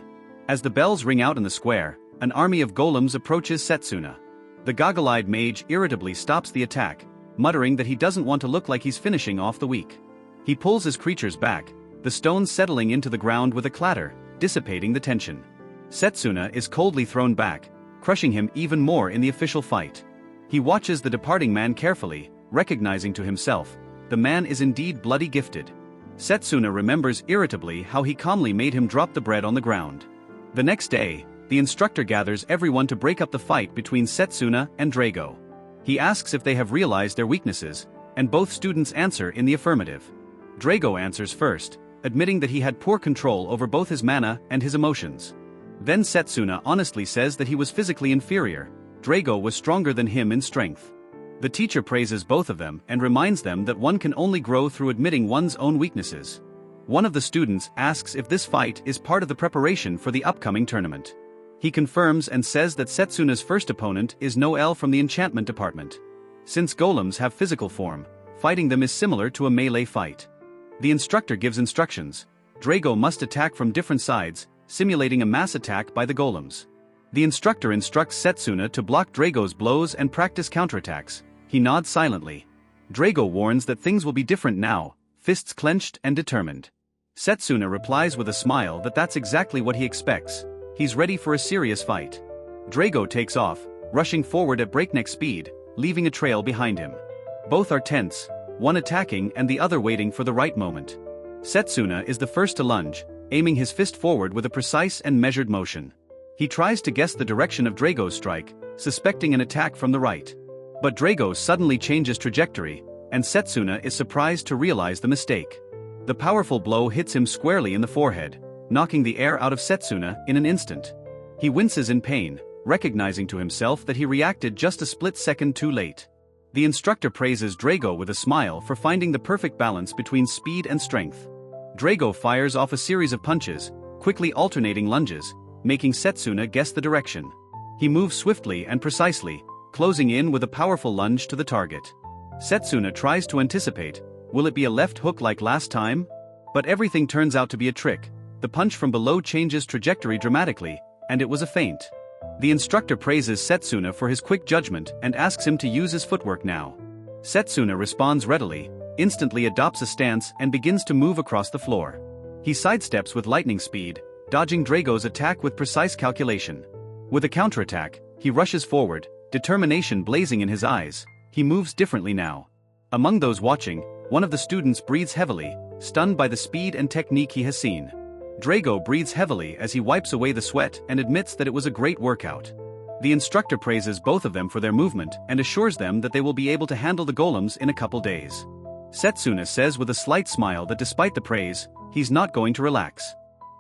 As the bells ring out in the square, an army of golems approaches Setsuna. The goggle-eyed mage irritably stops the attack, muttering that he doesn't want to look like he's finishing off the week. He pulls his creatures back, the stones settling into the ground with a clatter, dissipating the tension. Setsuna is coldly thrown back, crushing him even more in the official fight. He watches the departing man carefully, recognizing to himself, the man is indeed bloody gifted. Setsuna remembers irritably how he calmly made him drop the bread on the ground. The next day, the instructor gathers everyone to break up the fight between Setsuna and Drago. He asks if they have realized their weaknesses, and both students answer in the affirmative. Drago answers first, admitting that he had poor control over both his mana and his emotions. Then Setsuna honestly says that he was physically inferior. Drago was stronger than him in strength. The teacher praises both of them and reminds them that one can only grow through admitting one's own weaknesses. One of the students asks if this fight is part of the preparation for the upcoming tournament. He confirms and says that Setsuna's first opponent is Noel from the enchantment department. Since golems have physical form, fighting them is similar to a melee fight. The instructor gives instructions. Drago must attack from different sides, simulating a mass attack by the golems. The instructor instructs Setsuna to block Drago's blows and practice counterattacks. He nods silently. Drago warns that things will be different now, fists clenched and determined. Setsuna replies with a smile that that's exactly what he expects. He's ready for a serious fight. Drago takes off, rushing forward at breakneck speed, leaving a trail behind him. Both are tense, one attacking and the other waiting for the right moment. Setsuna is the first to lunge, aiming his fist forward with a precise and measured motion. He tries to guess the direction of Drago's strike, suspecting an attack from the right. But Drago suddenly changes trajectory, and Setsuna is surprised to realize the mistake. The powerful blow hits him squarely in the forehead, knocking the air out of Setsuna in an instant. He winces in pain, recognizing to himself that he reacted just a split second too late. The instructor praises Drago with a smile for finding the perfect balance between speed and strength. Drago fires off a series of punches, quickly alternating lunges, making Setsuna guess the direction. He moves swiftly and precisely, closing in with a powerful lunge to the target. Setsuna tries to anticipate, will it be a left hook like last time? But everything turns out to be a trick. The punch from below changes trajectory dramatically, and it was a feint. The instructor praises Setsuna for his quick judgment and asks him to use his footwork now. Setsuna responds readily, instantly adopts a stance and begins to move across the floor. He sidesteps with lightning speed, dodging Drago's attack with precise calculation. With a counterattack, he rushes forward, determination blazing in his eyes. He moves differently now. Among those watching, one of the students breathes heavily, stunned by the speed and technique he has seen. Drago breathes heavily as he wipes away the sweat and admits that it was a great workout. The instructor praises both of them for their movement and assures them that they will be able to handle the golems in a couple days. Setsuna says with a slight smile that despite the praise, he's not going to relax.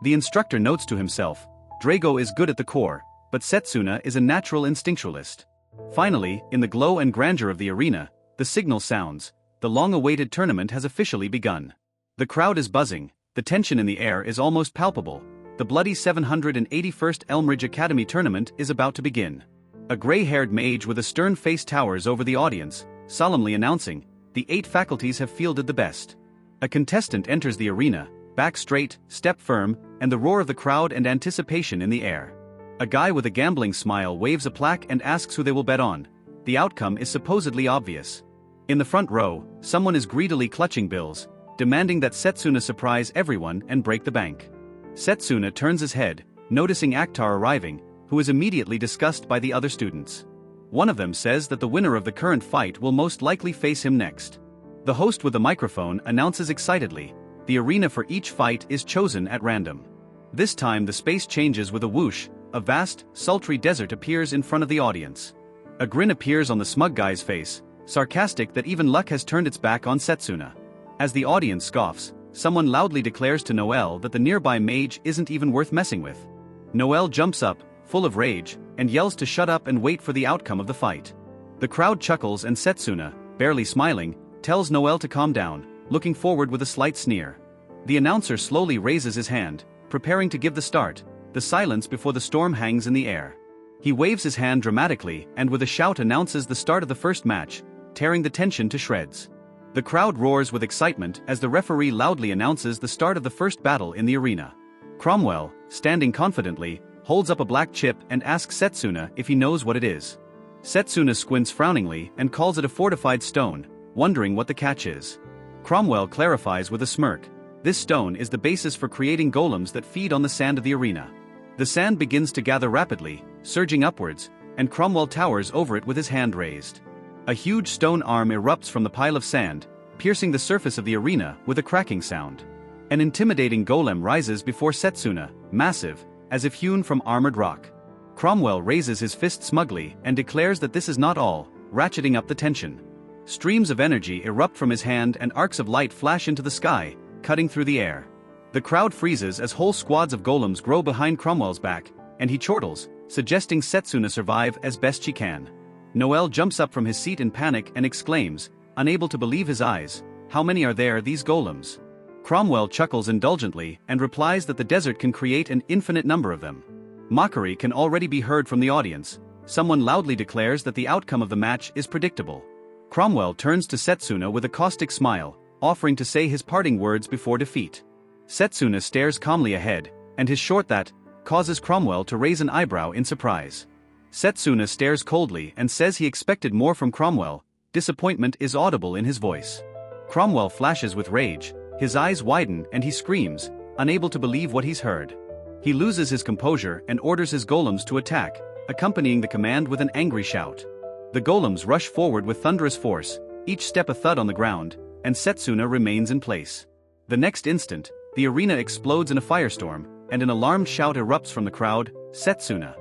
The instructor notes to himself, Drago is good at the core, but Setsuna is a natural instinctualist. Finally, in the glow and grandeur of the arena, the signal sounds, the long-awaited tournament has officially begun. The crowd is buzzing, the tension in the air is almost palpable. The bloody 781st Elmridge Academy tournament is about to begin. A gray-haired mage with a stern face towers over the audience, solemnly announcing, the 8 faculties have fielded the best. A contestant enters the arena, back straight, step firm, and the roar of the crowd and anticipation in the air. A guy with a gambling smile waves a plaque and asks who they will bet on. The outcome is supposedly obvious. In the front row, someone is greedily clutching bills, demanding that Setsuna surprise everyone and break the bank. Setsuna turns his head, noticing Akhtar arriving, who is immediately discussed by the other students. One of them says that the winner of the current fight will most likely face him next. The host with the microphone announces excitedly, the arena for each fight is chosen at random. This time the space changes with a whoosh, a vast, sultry desert appears in front of the audience. A grin appears on the smug guy's face, sarcastic that even luck has turned its back on Setsuna. As the audience scoffs, someone loudly declares to Noel that the nearby mage isn't even worth messing with. Noel jumps up, full of rage, and yells to shut up and wait for the outcome of the fight. The crowd chuckles and Setsuna, barely smiling, tells Noel to calm down, looking forward with a slight sneer. The announcer slowly raises his hand, preparing to give the start. The silence before the storm hangs in the air. He waves his hand dramatically and with a shout announces the start of the first match, tearing the tension to shreds. The crowd roars with excitement as the referee loudly announces the start of the first battle in the arena. Cromwell, standing confidently, holds up a black chip and asks Setsuna if he knows what it is. Setsuna squints frowningly and calls it a fortified stone, wondering what the catch is. Cromwell clarifies with a smirk, this stone is the basis for creating golems that feed on the sand of the arena. The sand begins to gather rapidly, surging upwards, and Cromwell towers over it with his hand raised. A huge stone arm erupts from the pile of sand, piercing the surface of the arena with a cracking sound. An intimidating golem rises before Setsuna, massive, as if hewn from armored rock. Cromwell raises his fist smugly and declares that this is not all, ratcheting up the tension. Streams of energy erupt from his hand and arcs of light flash into the sky, cutting through the air. The crowd freezes as whole squads of golems grow behind Cromwell's back, and he chortles, suggesting Setsuna survive as best she can. Noel jumps up from his seat in panic and exclaims, unable to believe his eyes, how many are there, these golems? Cromwell chuckles indulgently and replies that the desert can create an infinite number of them. Mockery can already be heard from the audience. Someone loudly declares that the outcome of the match is predictable. Cromwell turns to Setsuna with a caustic smile, offering to say his parting words before defeat. Setsuna stares calmly ahead, and his short that causes Cromwell to raise an eyebrow in surprise. Setsuna stares coldly and says he expected more from Cromwell. Disappointment is audible in his voice. Cromwell flashes with rage, his eyes widen and he screams, unable to believe what he's heard. He loses his composure and orders his golems to attack, accompanying the command with an angry shout. The golems rush forward with thunderous force, each step a thud on the ground, and Setsuna remains in place. The next instant, the arena explodes in a firestorm, and an alarmed shout erupts from the crowd, Setsuna.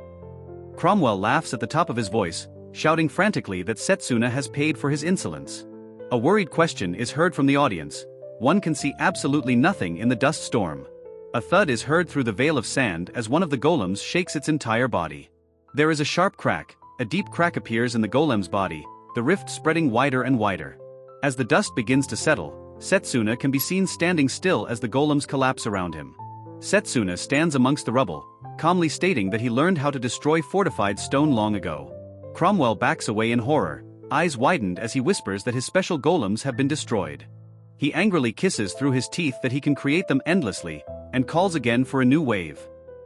Cromwell laughs at the top of his voice, shouting frantically that Setsuna has paid for his insolence. A worried question is heard from the audience. One can see absolutely nothing in the dust storm. A thud is heard through the veil of sand as one of the golems shakes its entire body. There is a sharp crack, a deep crack appears in the golem's body, the rift spreading wider and wider. As the dust begins to settle, Setsuna can be seen standing still as the golems collapse around him. Setsuna stands amongst the rubble, calmly stating that he learned how to destroy fortified stone long ago. Cromwell backs away in horror, eyes widened as he whispers that his special golems have been destroyed. He angrily kisses through his teeth that he can create them endlessly, and calls again for a new wave.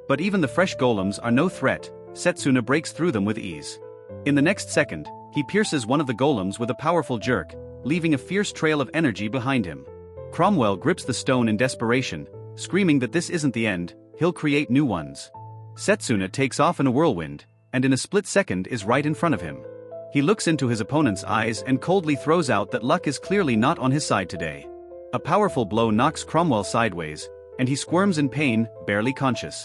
But even the fresh golems are no threat, Setsuna breaks through them with ease. In the next second, he pierces one of the golems with a powerful jerk, leaving a fierce trail of energy behind him. Cromwell grips the stone in desperation, screaming that this isn't the end, he'll create new ones. Setsuna takes off in a whirlwind, and in a split second is right in front of him. He looks into his opponent's eyes and coldly throws out that luck is clearly not on his side today. A powerful blow knocks Cromwell sideways, and he squirms in pain, barely conscious.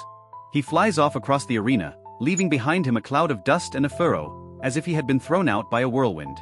He flies off across the arena, leaving behind him a cloud of dust and a furrow, as if he had been thrown out by a whirlwind.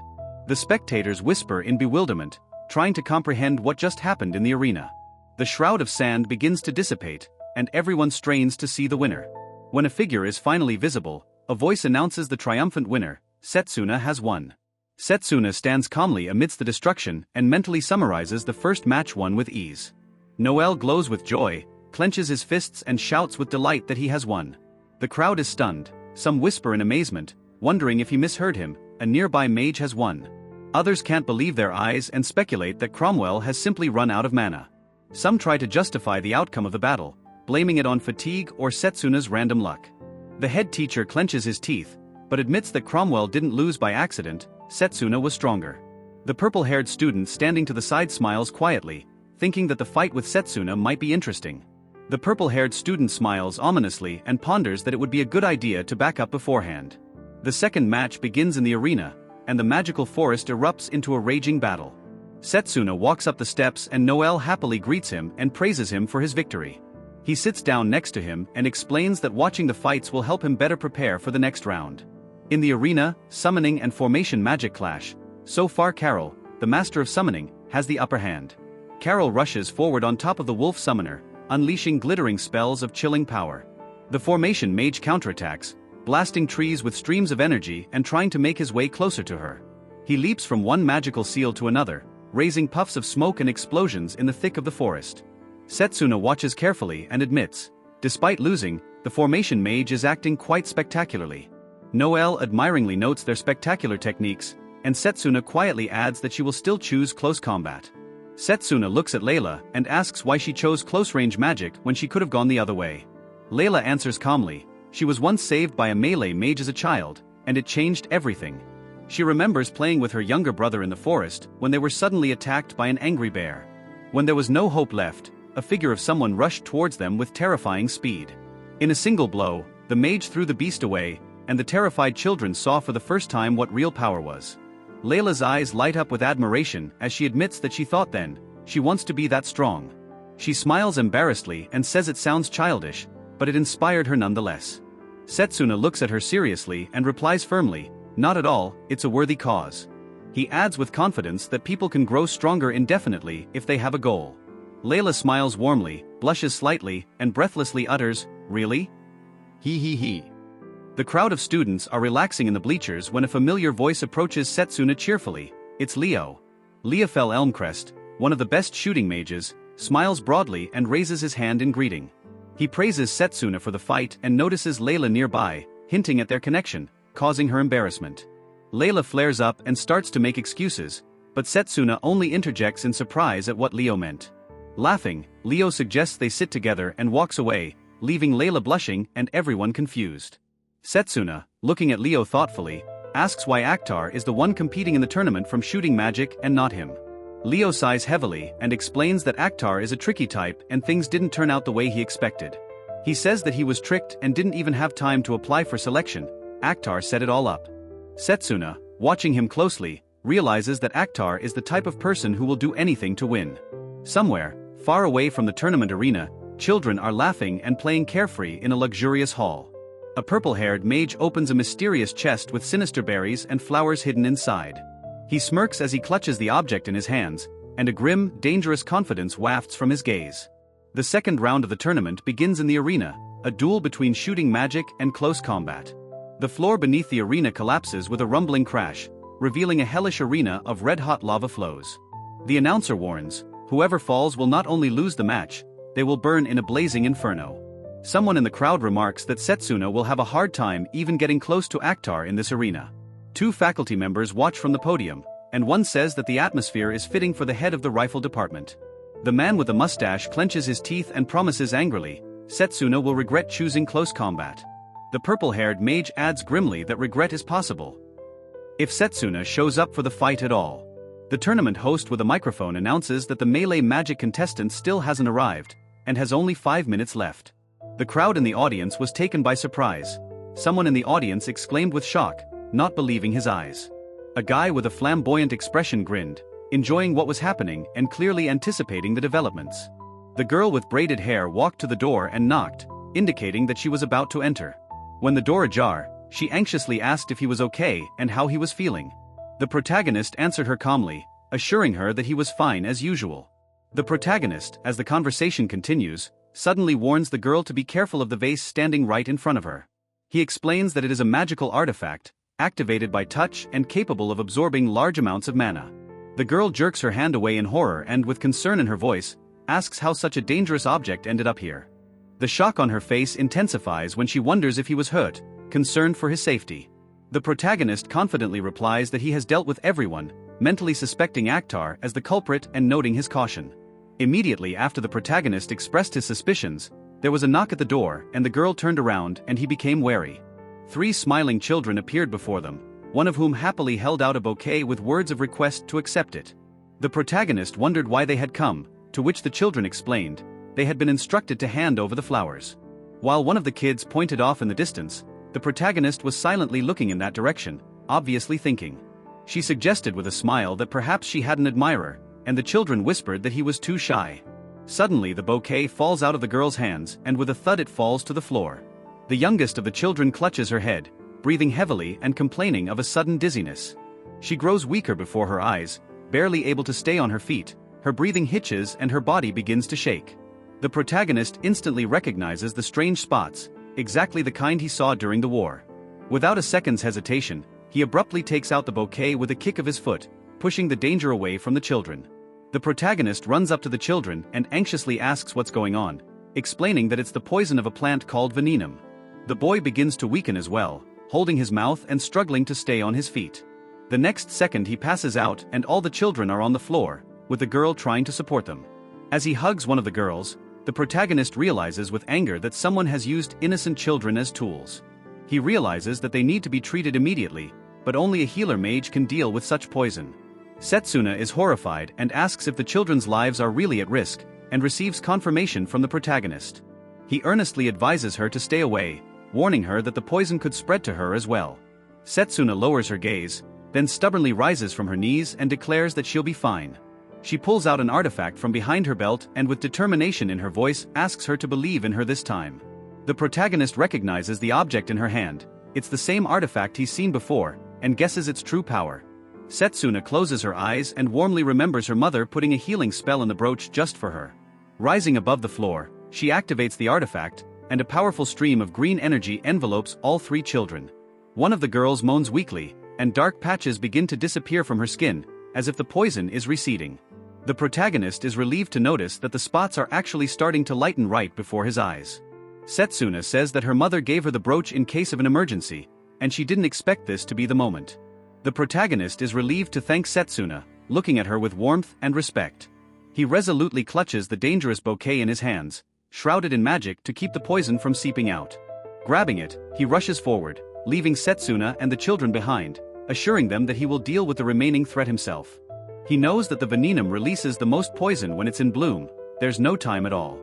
The spectators whisper in bewilderment, trying to comprehend what just happened in the arena. The shroud of sand begins to dissipate, and everyone strains to see the winner. When a figure is finally visible, a voice announces the triumphant winner: Setsuna has won. Setsuna stands calmly amidst the destruction and mentally summarizes the first match won with ease. Noel glows with joy, clenches his fists and shouts with delight that he has won. The crowd is stunned, some whisper in amazement, wondering if he misheard him: a nearby mage has won. Others can't believe their eyes and speculate that Cromwell has simply run out of mana. Some try to justify the outcome of the battle, blaming it on fatigue or Setsuna's random luck. The head teacher clenches his teeth, but admits that Cromwell didn't lose by accident, Setsuna was stronger. The purple-haired student standing to the side smiles quietly, thinking that the fight with Setsuna might be interesting. The purple-haired student smiles ominously and ponders that it would be a good idea to back up beforehand. The second match begins in the arena, and the magical forest erupts into a raging battle. Setsuna walks up the steps and Noel happily greets him and praises him for his victory. He sits down next to him and explains that watching the fights will help him better prepare for the next round. In the arena, summoning and formation magic clash. So far Carol, the master of summoning, has the upper hand. Carol rushes forward on top of the wolf summoner, unleashing glittering spells of chilling power. The formation mage counterattacks, blasting trees with streams of energy and trying to make his way closer to her. He leaps from one magical seal to another, raising puffs of smoke and explosions in the thick of the forest. Setsuna watches carefully and admits, despite losing, the formation mage is acting quite spectacularly. Noel admiringly notes their spectacular techniques, and Setsuna quietly adds that she will still choose close combat. Setsuna looks at Layla and asks why she chose close-range magic when she could have gone the other way. Layla answers calmly, she was once saved by a melee mage as a child, and it changed everything. She remembers playing with her younger brother in the forest when they were suddenly attacked by an angry bear. When there was no hope left, a figure of someone rushed towards them with terrifying speed. In a single blow, the mage threw the beast away, and the terrified children saw for the first time what real power was. Layla's eyes light up with admiration as she admits that she thought then, she wants to be that strong. She smiles embarrassedly and says it sounds childish, but it inspired her nonetheless. Setsuna looks at her seriously and replies firmly, not at all, it's a worthy cause. He adds with confidence that people can grow stronger indefinitely if they have a goal. Layla smiles warmly, blushes slightly, and breathlessly utters, really? He. The crowd of students are relaxing in the bleachers when a familiar voice approaches Setsuna cheerfully. It's Leo. Leofel Elmcrest, one of the best shooting mages, smiles broadly and raises his hand in greeting. He praises Setsuna for the fight and notices Layla nearby, hinting at their connection, causing her embarrassment. Layla flares up and starts to make excuses, but Setsuna only interjects in surprise at what Leo meant. Laughing, Leo suggests they sit together and walks away, leaving Layla blushing and everyone confused. Setsuna, looking at Leo thoughtfully, asks why Akhtar is the one competing in the tournament from shooting magic and not him. Leo sighs heavily and explains that Akhtar is a tricky type and things didn't turn out the way he expected. He says that he was tricked and didn't even have time to apply for selection. Akhtar set it all up. Setsuna, watching him closely, realizes that Akhtar is the type of person who will do anything to win. Somewhere, far away from the tournament arena, children are laughing and playing carefree in a luxurious hall. A purple-haired mage opens a mysterious chest with sinister berries and flowers hidden inside. He smirks as he clutches the object in his hands, and a grim, dangerous confidence wafts from his gaze. The second round of the tournament begins in the arena, a duel between shooting magic and close combat. The floor beneath the arena collapses with a rumbling crash, revealing a hellish arena of red-hot lava flows. The announcer warns, whoever falls will not only lose the match, they will burn in a blazing inferno. Someone in the crowd remarks that Setsuna will have a hard time even getting close to Actar in this arena. Two faculty members watch from the podium, and one says that the atmosphere is fitting for the head of the rifle department. The man with the mustache clenches his teeth and promises angrily, Setsuna will regret choosing close combat. The purple-haired mage adds grimly that regret is possible if Setsuna shows up for the fight at all. The tournament host with a microphone announces that the melee magic contestant still hasn't arrived, and has only 5 minutes left. The crowd in the audience was taken by surprise. Someone in the audience exclaimed with shock, not believing his eyes. A guy with a flamboyant expression grinned, enjoying what was happening and clearly anticipating the developments. The girl with braided hair walked to the door and knocked, indicating that she was about to enter. When the door ajar, she anxiously asked if he was okay and how he was feeling. The protagonist answered her calmly, assuring her that he was fine as usual. The protagonist, as the conversation continues, suddenly warns the girl to be careful of the vase standing right in front of her. He explains that it is a magical artifact, activated by touch and capable of absorbing large amounts of mana. The girl jerks her hand away in horror and, with concern in her voice, asks how such a dangerous object ended up here. The shock on her face intensifies when she wonders if he was hurt, concerned for his safety. The protagonist confidently replies that he has dealt with everyone, mentally suspecting Actar as the culprit and noting his caution. Immediately after the protagonist expressed his suspicions, there was a knock at the door and the girl turned around and he became wary. 3 smiling children appeared before them, one of whom happily held out a bouquet with words of request to accept it. The protagonist wondered why they had come, to which the children explained, they had been instructed to hand over the flowers. While one of the kids pointed off in the distance, the protagonist was silently looking in that direction, obviously thinking. She suggested with a smile that perhaps she had an admirer, and the children whispered that he was too shy. Suddenly the bouquet falls out of the girl's hands and with a thud it falls to the floor. The youngest of the children clutches her head, breathing heavily and complaining of a sudden dizziness. She grows weaker before her eyes, barely able to stay on her feet, her breathing hitches and her body begins to shake. The protagonist instantly recognizes the strange spots, exactly the kind he saw during the war. Without a second's hesitation, he abruptly takes out the bouquet with a kick of his foot, pushing the danger away from the children. The protagonist runs up to the children and anxiously asks what's going on, explaining that it's the poison of a plant called venenum. The boy begins to weaken as well, holding his mouth and struggling to stay on his feet. The next second he passes out and all the children are on the floor, with the girl trying to support them. As he hugs one of the girls, the protagonist realizes with anger that someone has used innocent children as tools. He realizes that they need to be treated immediately, but only a healer mage can deal with such poison. Setsuna is horrified and asks if the children's lives are really at risk, and receives confirmation from the protagonist. He earnestly advises her to stay away, warning her that the poison could spread to her as well. Setsuna lowers her gaze, then stubbornly rises from her knees and declares that she'll be fine. She pulls out an artifact from behind her belt and with determination in her voice asks her to believe in her this time. The protagonist recognizes the object in her hand, it's the same artifact he's seen before, and guesses its true power. Setsuna closes her eyes and warmly remembers her mother putting a healing spell in the brooch just for her. Rising above the floor, she activates the artifact, and a powerful stream of green energy envelopes all 3 children. One of the girls moans weakly, and dark patches begin to disappear from her skin, as if the poison is receding. The protagonist is relieved to notice that the spots are actually starting to lighten right before his eyes. Setsuna says that her mother gave her the brooch in case of an emergency, and she didn't expect this to be the moment. The protagonist is relieved to thank Setsuna, looking at her with warmth and respect. He resolutely clutches the dangerous bouquet in his hands, shrouded in magic to keep the poison from seeping out. Grabbing it, he rushes forward, leaving Setsuna and the children behind, assuring them that he will deal with the remaining threat himself. He knows that the venenum releases the most poison when it's in bloom, there's no time at all.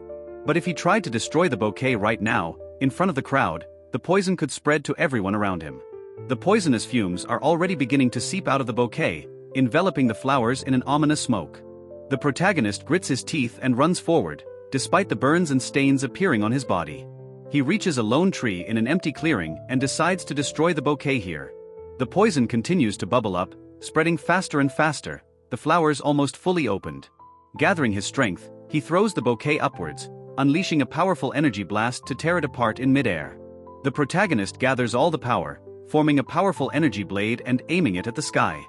But if he tried to destroy the bouquet right now, in front of the crowd, the poison could spread to everyone around him. The poisonous fumes are already beginning to seep out of the bouquet, enveloping the flowers in an ominous smoke. The protagonist grits his teeth and runs forward, despite the burns and stains appearing on his body. He reaches a lone tree in an empty clearing and decides to destroy the bouquet here. The poison continues to bubble up, spreading faster and faster, the flowers almost fully opened. Gathering his strength, he throws the bouquet upwards, unleashing a powerful energy blast to tear it apart in midair. The protagonist gathers all the power, forming a powerful energy blade and aiming it at the sky.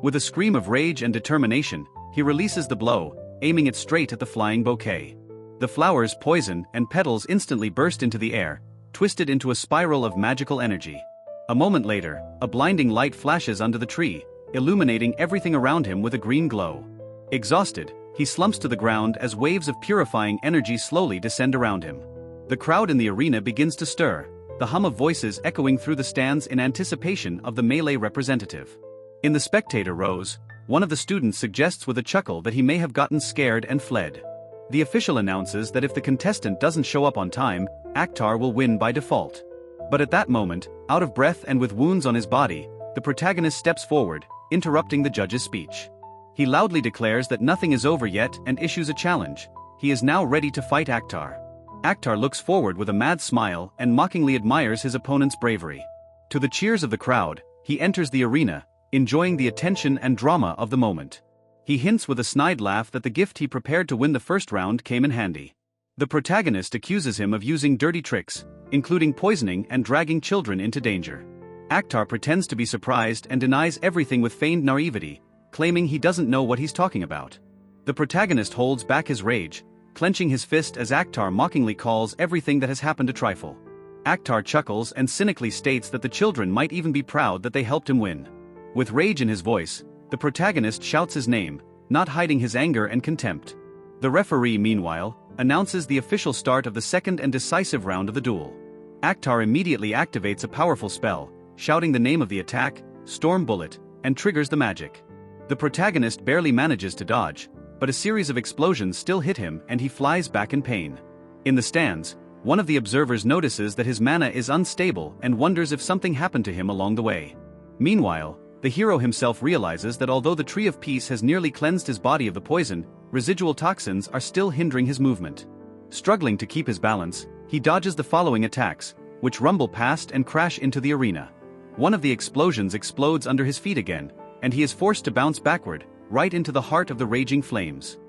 With a scream of rage and determination, he releases the blow, aiming it straight at the flying bouquet. The flowers poison and petals instantly burst into the air, twisted into a spiral of magical energy. A moment later, a blinding light flashes under the tree, illuminating everything around him with a green glow. Exhausted, he slumps to the ground as waves of purifying energy slowly descend around him. The crowd in the arena begins to stir, the hum of voices echoing through the stands in anticipation of the melee representative. In the spectator rows, one of the students suggests with a chuckle that he may have gotten scared and fled. The official announces that if the contestant doesn't show up on time, Akhtar will win by default. But at that moment, out of breath and with wounds on his body, the protagonist steps forward, interrupting the judge's speech. He loudly declares that nothing is over yet and issues a challenge. He is now ready to fight Akhtar. Akhtar looks forward with a mad smile and mockingly admires his opponent's bravery. To the cheers of the crowd, he enters the arena, enjoying the attention and drama of the moment. He hints with a snide laugh that the gift he prepared to win the first round came in handy. The protagonist accuses him of using dirty tricks, including poisoning and dragging children into danger. Akhtar pretends to be surprised and denies everything with feigned naivety, claiming he doesn't know what he's talking about. The protagonist holds back his rage, clenching his fist as Akhtar mockingly calls everything that has happened a trifle. Akhtar chuckles and cynically states that the children might even be proud that they helped him win. With rage in his voice, the protagonist shouts his name, not hiding his anger and contempt. The referee, meanwhile, announces the official start of the second and decisive round of the duel. Akhtar immediately activates a powerful spell, shouting the name of the attack, Storm Bullet, and triggers the magic. The protagonist barely manages to dodge, but a series of explosions still hit him and he flies back in pain. In the stands, one of the observers notices that his mana is unstable and wonders if something happened to him along the way. Meanwhile, the hero himself realizes that although the Tree of Peace has nearly cleansed his body of the poison, residual toxins are still hindering his movement. Struggling to keep his balance, he dodges the following attacks, which rumble past and crash into the arena. One of the explosions explodes under his feet again, and he is forced to bounce backward, right into the heart of the raging flames.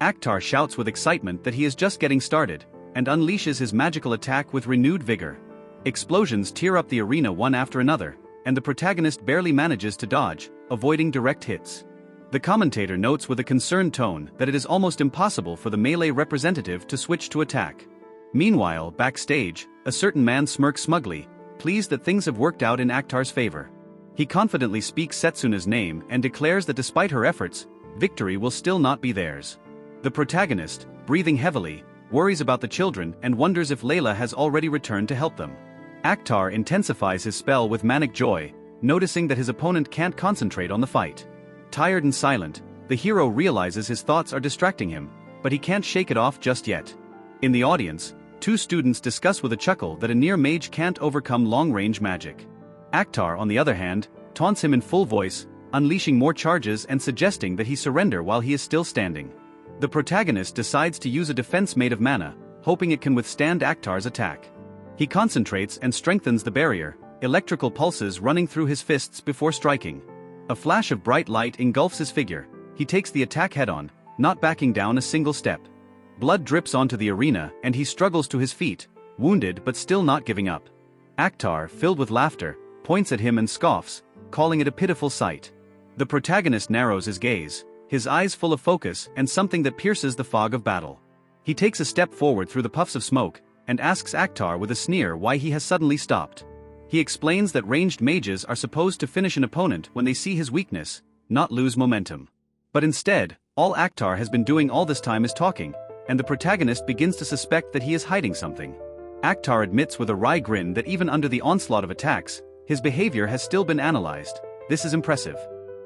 Akhtar shouts with excitement that he is just getting started, and unleashes his magical attack with renewed vigor. Explosions tear up the arena one after another, and the protagonist barely manages to dodge, avoiding direct hits. The commentator notes with a concerned tone that it is almost impossible for the melee representative to switch to attack. Meanwhile, backstage, a certain man smirks smugly, pleased that things have worked out in Akhtar's favor. He confidently speaks Setsuna's name and declares that despite her efforts, victory will still not be theirs. The protagonist, breathing heavily, worries about the children and wonders if Layla has already returned to help them. Akhtar intensifies his spell with manic joy, noticing that his opponent can't concentrate on the fight. Tired and silent, the hero realizes his thoughts are distracting him, but he can't shake it off just yet. In the audience, two students discuss with a chuckle that a near mage can't overcome long-range magic. Akhtar, on the other hand, taunts him in full voice, unleashing more charges and suggesting that he surrender while he is still standing. The protagonist decides to use a defense made of mana, hoping it can withstand Akhtar's attack. He concentrates and strengthens the barrier, electrical pulses running through his fists before striking. A flash of bright light engulfs his figure. He takes the attack head-on, not backing down a single step. Blood drips onto the arena and he struggles to his feet, wounded but still not giving up. Akhtar, filled with laughter, points at him and scoffs, calling it a pitiful sight. The protagonist narrows his gaze, his eyes full of focus and something that pierces the fog of battle. He takes a step forward through the puffs of smoke, and asks Akhtar with a sneer why he has suddenly stopped. He explains that ranged mages are supposed to finish an opponent when they see his weakness, not lose momentum. But instead, all Akhtar has been doing all this time is talking, and the protagonist begins to suspect that he is hiding something. Akhtar admits with a wry grin that even under the onslaught of attacks, his behavior has still been analyzed. This is impressive.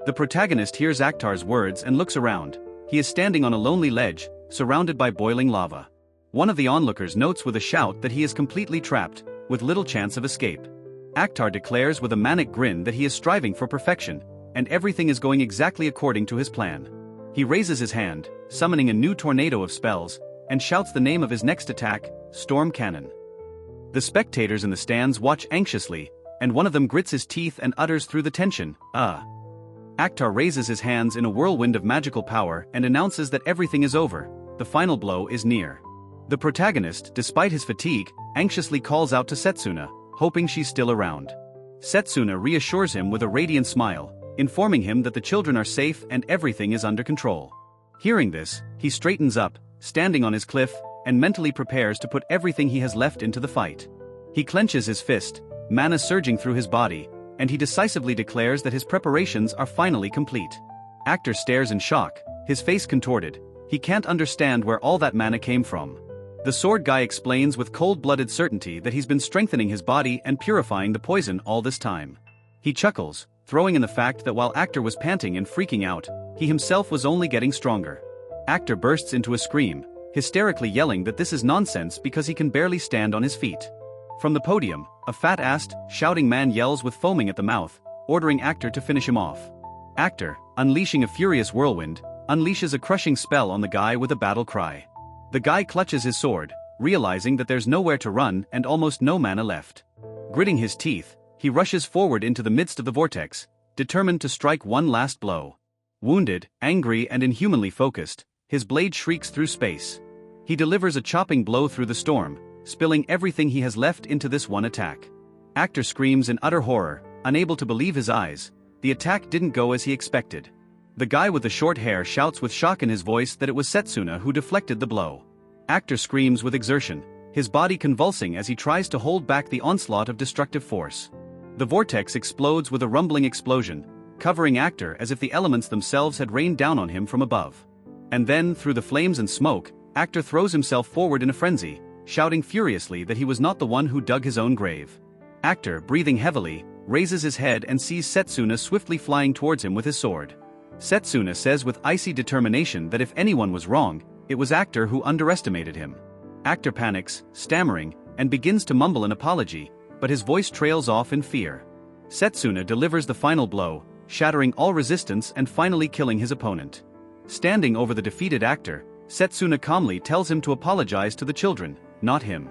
The protagonist hears Akhtar's words and looks around. He is standing on a lonely ledge, surrounded by boiling lava. One of the onlookers notes with a shout that he is completely trapped, with little chance of escape. Akhtar declares with a manic grin that he is striving for perfection, and everything is going exactly according to his plan. He raises his hand, summoning a new tornado of spells, and shouts the name of his next attack, Storm Cannon. The spectators in the stands watch anxiously, and one of them grits his teeth and utters through the tension, Akhtar raises his hands in a whirlwind of magical power and announces that everything is over, the final blow is near. The protagonist, despite his fatigue, anxiously calls out to Setsuna, hoping she's still around. Setsuna reassures him with a radiant smile, informing him that the children are safe and everything is under control. Hearing this, he straightens up, standing on his cliff, and mentally prepares to put everything he has left into the fight. He clenches his fist, mana surging through his body, and he decisively declares that his preparations are finally complete. Actor stares in shock, his face contorted. He can't understand where all that mana came from. The sword guy explains with cold-blooded certainty that he's been strengthening his body and purifying the poison all this time. He chuckles, throwing in the fact that while Actor was panting and freaking out, he himself was only getting stronger. Actor bursts into a scream, hysterically yelling that this is nonsense because he can barely stand on his feet. From the podium, a fat-assed, shouting man yells with foaming at the mouth, ordering Actor to finish him off. Actor, unleashing a furious whirlwind, unleashes a crushing spell on the guy with a battle cry. The guy clutches his sword, realizing that there's nowhere to run and almost no mana left. Gritting his teeth, he rushes forward into the midst of the vortex, determined to strike one last blow. Wounded, angry and inhumanly focused, his blade shrieks through space. He delivers a chopping blow through the storm, spilling everything he has left into this one attack. Actor screams in utter horror, unable to believe his eyes. The attack didn't go as he expected. The guy with the short hair shouts with shock in his voice that it was Setsuna who deflected the blow. Actor screams with exertion, his body convulsing as he tries to hold back the onslaught of destructive force. The vortex explodes with a rumbling explosion, covering Actor as if the elements themselves had rained down on him from above. And then, through the flames and smoke, Actor throws himself forward in a frenzy, shouting furiously that he was not the one who dug his own grave. Actor, breathing heavily, raises his head and sees Setsuna swiftly flying towards him with his sword. Setsuna says with icy determination that if anyone was wrong, it was Actor who underestimated him. Actor panics, stammering, and begins to mumble an apology, but his voice trails off in fear. Setsuna delivers the final blow, shattering all resistance and finally killing his opponent. Standing over the defeated Actor, Setsuna calmly tells him to apologize to the children, not him.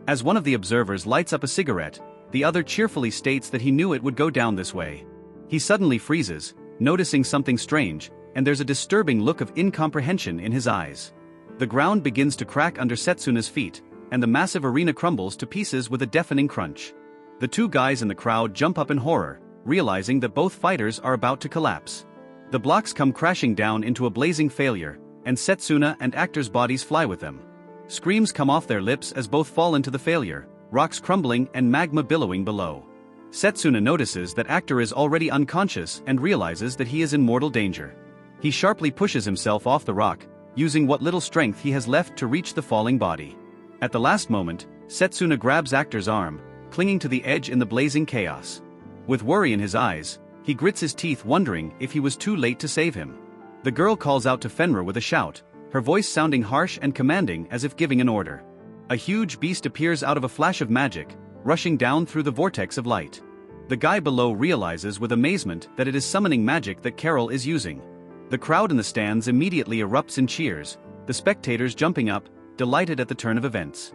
As one of the observers lights up a cigarette, the other cheerfully states that he knew it would go down this way. He suddenly freezes, noticing something strange, and there's a disturbing look of incomprehension in his eyes. The ground begins to crack under Setsuna's feet, and the massive arena crumbles to pieces with a deafening crunch. The two guys in the crowd jump up in horror, realizing that both fighters are about to collapse. The blocks come crashing down into a blazing failure, and Setsuna and Actor's bodies fly with them. Screams come off their lips as both fall into the failure, rocks crumbling and magma billowing below. Setsuna notices that Actor is already unconscious and realizes that he is in mortal danger. He sharply pushes himself off the rock, using what little strength he has left to reach the falling body. At the last moment, Setsuna grabs Actor's arm, clinging to the edge in the blazing chaos. With worry in his eyes, he grits his teeth wondering if he was too late to save him. The girl calls out to Fenrir with a shout, her voice sounding harsh and commanding as if giving an order. A huge beast appears out of a flash of magic, rushing down through the vortex of light. The guy below realizes with amazement that it is summoning magic that Carol is using. The crowd in the stands immediately erupts in cheers, the spectators jumping up, delighted at the turn of events.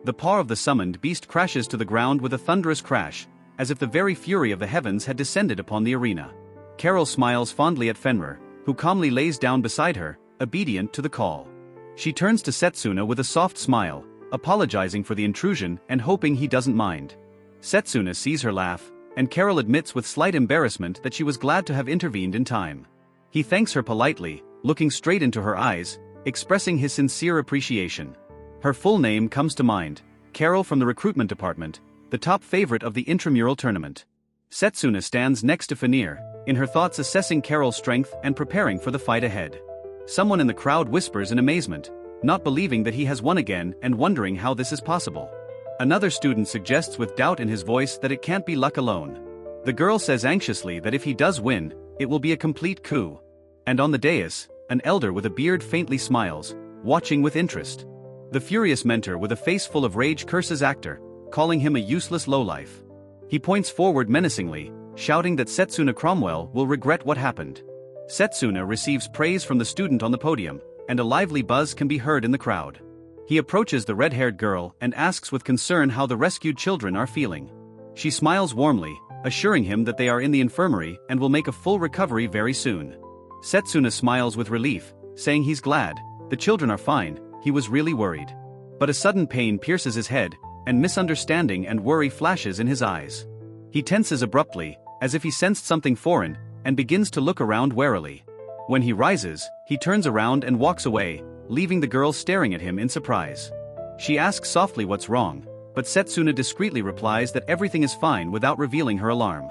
The paw of the summoned beast crashes to the ground with a thunderous crash, as if the very fury of the heavens had descended upon the arena. Carol smiles fondly at Fenrir, who calmly lays down beside her, obedient to the call. She turns to Setsuna with a soft smile, apologizing for the intrusion and hoping he doesn't mind. Setsuna sees her laugh, and Carol admits with slight embarrassment that she was glad to have intervened in time. He thanks her politely, looking straight into her eyes, expressing his sincere appreciation. Her full name comes to mind, Carol from the recruitment department, the top favorite of the intramural tournament. Setsuna stands next to Fenrir, in her thoughts assessing Carol's strength and preparing for the fight ahead. Someone in the crowd whispers in amazement, not believing that he has won again and wondering how this is possible. Another student suggests with doubt in his voice that it can't be luck alone. The girl says anxiously that if he does win, it will be a complete coup. And on the dais, an elder with a beard faintly smiles, watching with interest. The furious mentor with a face full of rage curses Actor, calling him a useless lowlife. He points forward menacingly, shouting that Setsuna Cromwell will regret what happened. Setsuna receives praise from the student on the podium, and a lively buzz can be heard in the crowd. He approaches the red-haired girl and asks with concern how the rescued children are feeling. She smiles warmly, assuring him that they are in the infirmary and will make a full recovery very soon. Setsuna smiles with relief, saying he's glad, the children are fine, he was really worried. But a sudden pain pierces his head, and misunderstanding and worry flashes in his eyes. He tenses abruptly, as if he sensed something foreign, and begins to look around warily. When he rises, he turns around and walks away, leaving the girl staring at him in surprise. She asks softly what's wrong, but Setsuna discreetly replies that everything is fine without revealing her alarm.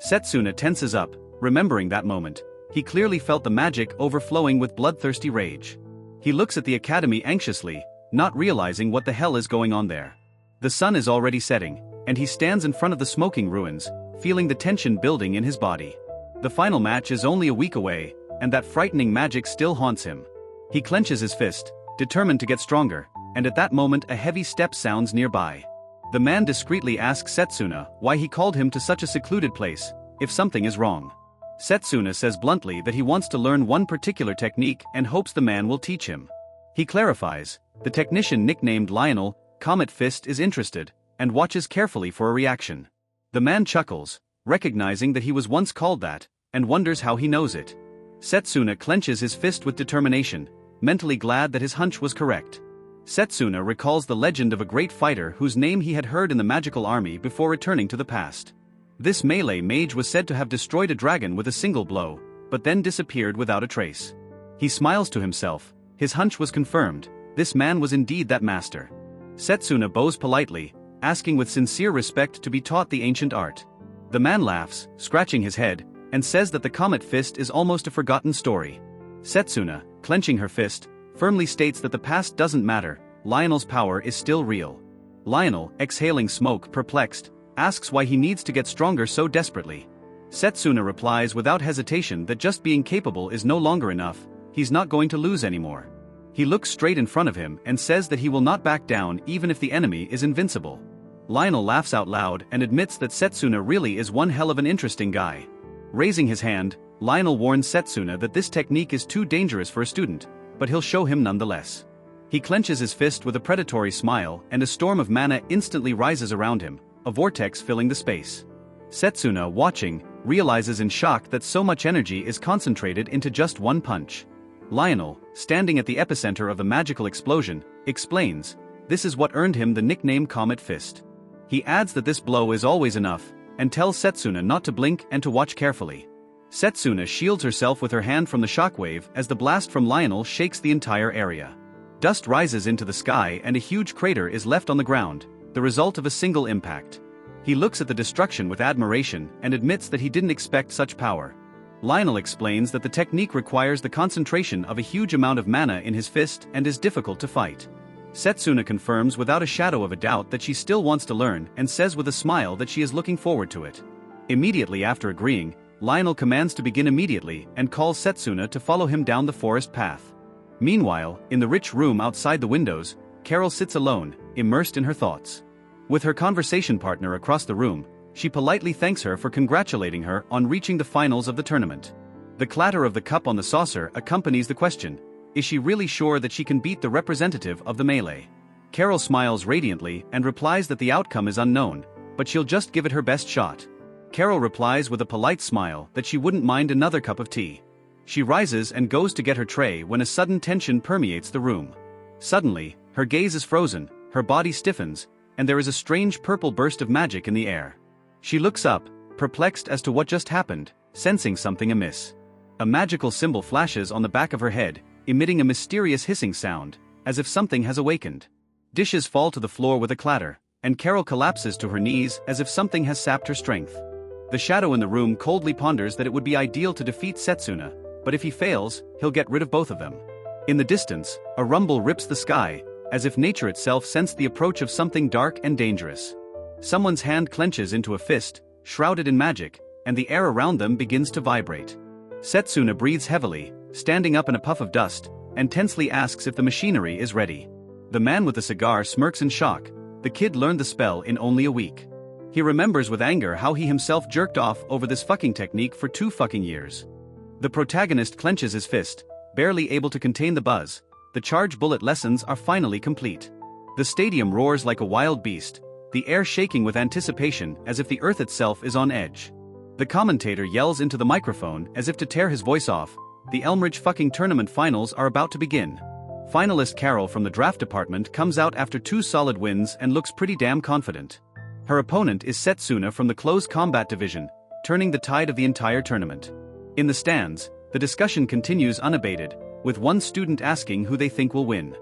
Setsuna tenses up, remembering that moment. He clearly felt the magic overflowing with bloodthirsty rage. He looks at the academy anxiously, not realizing what the hell is going on there. The sun is already setting, and he stands in front of the smoking ruins, feeling the tension building in his body. The final match is only a week away, and that frightening magic still haunts him. He clenches his fist, determined to get stronger, and at that moment a heavy step sounds nearby. The man discreetly asks Setsuna why he called him to such a secluded place, if something is wrong. Setsuna says bluntly that he wants to learn one particular technique and hopes the man will teach him. He clarifies, the technician nicknamed Lionel, Comet Fist, is interested, and watches carefully for a reaction. The man chuckles, recognizing that he was once called that, and wonders how he knows it. Setsuna clenches his fist with determination, mentally glad that his hunch was correct. Setsuna recalls the legend of a great fighter whose name he had heard in the magical army before returning to the past. This melee mage was said to have destroyed a dragon with a single blow, but then disappeared without a trace. He smiles to himself, his hunch was confirmed, this man was indeed that master. Setsuna bows politely, asking with sincere respect to be taught the ancient art. The man laughs, scratching his head, and says that the Comet Fist is almost a forgotten story. Setsuna, clenching her fist, firmly states that the past doesn't matter, Lionel's power is still real. Lionel, exhaling smoke perplexed, asks why he needs to get stronger so desperately. Setsuna replies without hesitation that just being capable is no longer enough, he's not going to lose anymore. He looks straight in front of him and says that he will not back down even if the enemy is invincible. Lionel laughs out loud and admits that Setsuna really is one hell of an interesting guy. Raising his hand, Lionel warns Setsuna that this technique is too dangerous for a student, but he'll show him nonetheless. He clenches his fist with a predatory smile and a storm of mana instantly rises around him, a vortex filling the space. Setsuna, watching, realizes in shock that so much energy is concentrated into just one punch. Lionel, standing at the epicenter of the magical explosion, explains, this is what earned him the nickname Comet Fist. He adds that this blow is always enough, and tells Setsuna not to blink and to watch carefully. Setsuna shields herself with her hand from the shockwave as the blast from Lionel shakes the entire area. Dust rises into the sky and a huge crater is left on the ground, the result of a single impact. He looks at the destruction with admiration and admits that he didn't expect such power. Lionel explains that the technique requires the concentration of a huge amount of mana in his fist and is difficult to fight. Setsuna confirms without a shadow of a doubt that she still wants to learn and says with a smile that she is looking forward to it. Immediately after agreeing, Lionel commands to begin immediately and calls Setsuna to follow him down the forest path. Meanwhile, in the rich room outside the windows, Carol sits alone, immersed in her thoughts. With her conversation partner across the room, she politely thanks her for congratulating her on reaching the finals of the tournament. The clatter of the cup on the saucer accompanies the question, is she really sure that she can beat the representative of the melee? Carol smiles radiantly and replies that the outcome is unknown, but she'll just give it her best shot. Carol replies with a polite smile that she wouldn't mind another cup of tea. She rises and goes to get her tray when a sudden tension permeates the room. Suddenly, her gaze is frozen, her body stiffens, and there is a strange purple burst of magic in the air. She looks up, perplexed as to what just happened, sensing something amiss. A magical symbol flashes on the back of her head, emitting a mysterious hissing sound, as if something has awakened. Dishes fall to the floor with a clatter, and Carol collapses to her knees as if something has sapped her strength. The shadow in the room coldly ponders that it would be ideal to defeat Setsuna, but if he fails, he'll get rid of both of them. In the distance, a rumble rips the sky, as if nature itself sensed the approach of something dark and dangerous. Someone's hand clenches into a fist, shrouded in magic, and the air around them begins to vibrate. Setsuna breathes heavily, standing up in a puff of dust, and tensely asks if the machinery is ready. The man with the cigar smirks in shock. The kid learned the spell in only a week. He remembers with anger how he himself jerked off over this fucking technique for 2 fucking years. The protagonist clenches his fist, barely able to contain the buzz. The charge bullet lessons are finally complete. The stadium roars like a wild beast, the air shaking with anticipation as if the earth itself is on edge. The commentator yells into the microphone as if to tear his voice off, the Elmridge fucking tournament finals are about to begin. Finalist Carol from the draft department comes out after 2 solid wins and looks pretty damn confident. Her opponent is Setsuna from the close combat division, turning the tide of the entire tournament. In the stands, the discussion continues unabated, with one student asking who they think will win.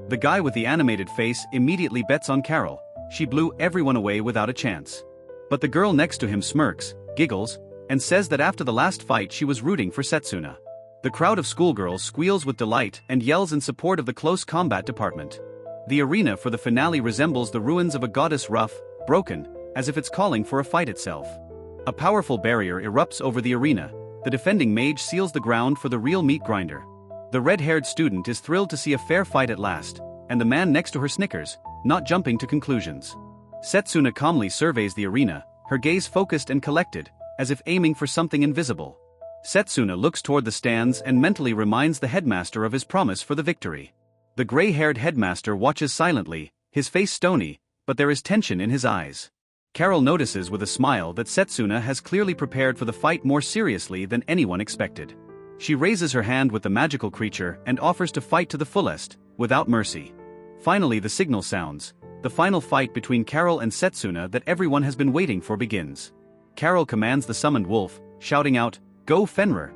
The guy with the animated face immediately bets on Carol. She blew everyone away without a chance. But the girl next to him smirks, giggles, and says that after the last fight she was rooting for Setsuna. The crowd of schoolgirls squeals with delight and yells in support of the close combat department. The arena for the finale resembles the ruins of a goddess, rough, broken, as if it's calling for a fight itself. A powerful barrier erupts over the arena. The defending mage seals the ground for the real meat grinder. The red-haired student is thrilled to see a fair fight at last, and the man next to her snickers, not jumping to conclusions. Setsuna calmly surveys the arena, her gaze focused and collected, as if aiming for something invisible. Setsuna looks toward the stands and mentally reminds the headmaster of his promise for the victory. The gray-haired headmaster watches silently, his face stony, but there is tension in his eyes. Carol notices with a smile that Setsuna has clearly prepared for the fight more seriously than anyone expected. She raises her hand with the magical creature and offers to fight to the fullest, without mercy. Finally the signal sounds. The final fight between Carol and Setsuna that everyone has been waiting for begins. Carol commands the summoned wolf, shouting out, "Go Fenrir!"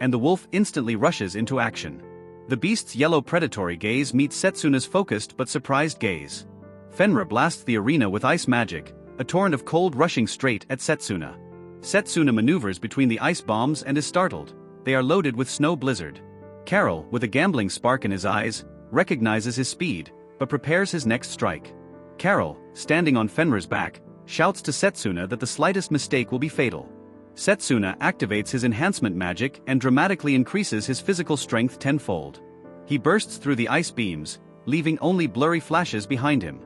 And the wolf instantly rushes into action. The beast's yellow predatory gaze meets Setsuna's focused but surprised gaze. Fenrir blasts the arena with ice magic, a torrent of cold rushing straight at Setsuna. Setsuna maneuvers between the ice bombs and is startled. They are loaded with snow blizzard. Carol, with a gambling spark in his eyes, recognizes his speed, but prepares his next strike. Carol, standing on Fenrir's back, shouts to Setsuna that the slightest mistake will be fatal. Setsuna activates his enhancement magic and dramatically increases his physical strength tenfold. He bursts through the ice beams, leaving only blurry flashes behind him.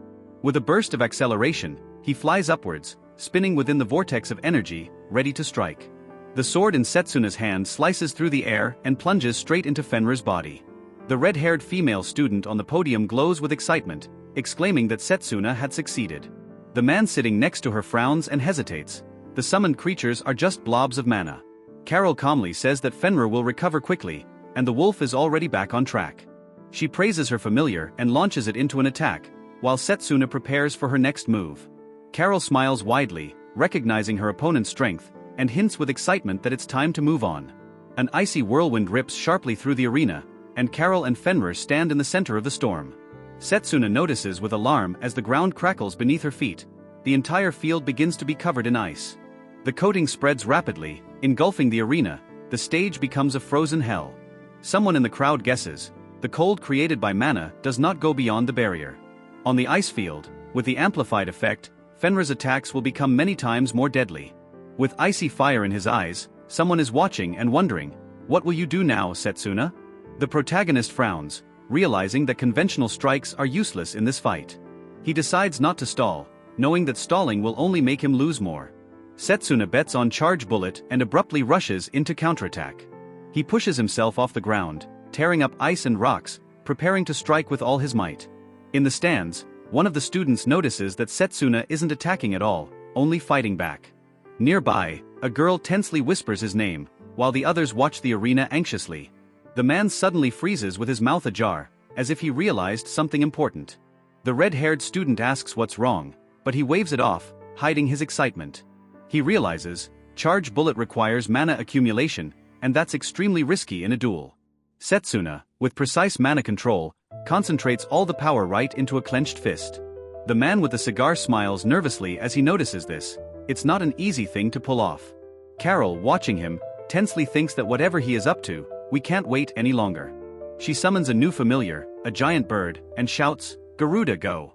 With a burst of acceleration, he flies upwards, spinning within the vortex of energy, ready to strike. The sword in Setsuna's hand slices through the air and plunges straight into Fenrir's body. The red-haired female student on the podium glows with excitement, exclaiming that Setsuna had succeeded. The man sitting next to her frowns and hesitates. The summoned creatures are just blobs of mana. Carol calmly says that Fenrir will recover quickly, and the wolf is already back on track. She praises her familiar and launches it into an attack, while Setsuna prepares for her next move. Carol smiles widely, recognizing her opponent's strength, and hints with excitement that it's time to move on. An icy whirlwind rips sharply through the arena, and Carol and Fenrir stand in the center of the storm. Setsuna notices with alarm as the ground crackles beneath her feet. The entire field begins to be covered in ice. The coating spreads rapidly, engulfing the arena. The stage becomes a frozen hell. Someone in the crowd guesses, the cold created by mana does not go beyond the barrier. On the ice field, with the amplified effect, Fenrir's attacks will become many times more deadly. With icy fire in his eyes, someone is watching and wondering, "What will you do now, Setsuna?" The protagonist frowns, realizing that conventional strikes are useless in this fight. He decides not to stall, knowing that stalling will only make him lose more. Setsuna bets on charge bullet and abruptly rushes into counterattack. He pushes himself off the ground, tearing up ice and rocks, preparing to strike with all his might. In the stands, one of the students notices that Setsuna isn't attacking at all, only fighting back. Nearby, a girl tensely whispers his name, while the others watch the arena anxiously. The man suddenly freezes with his mouth ajar, as if he realized something important. The red-haired student asks what's wrong, but he waves it off, hiding his excitement. He realizes, charge bullet requires mana accumulation, and that's extremely risky in a duel. Setsuna, with precise mana control, concentrates all the power right into a clenched fist. The man with the cigar smiles nervously as he notices this. It's not an easy thing to pull off. Carol, watching him, tensely thinks that whatever he is up to, we can't wait any longer. She summons a new familiar, a giant bird, and shouts, "Garuda, go!"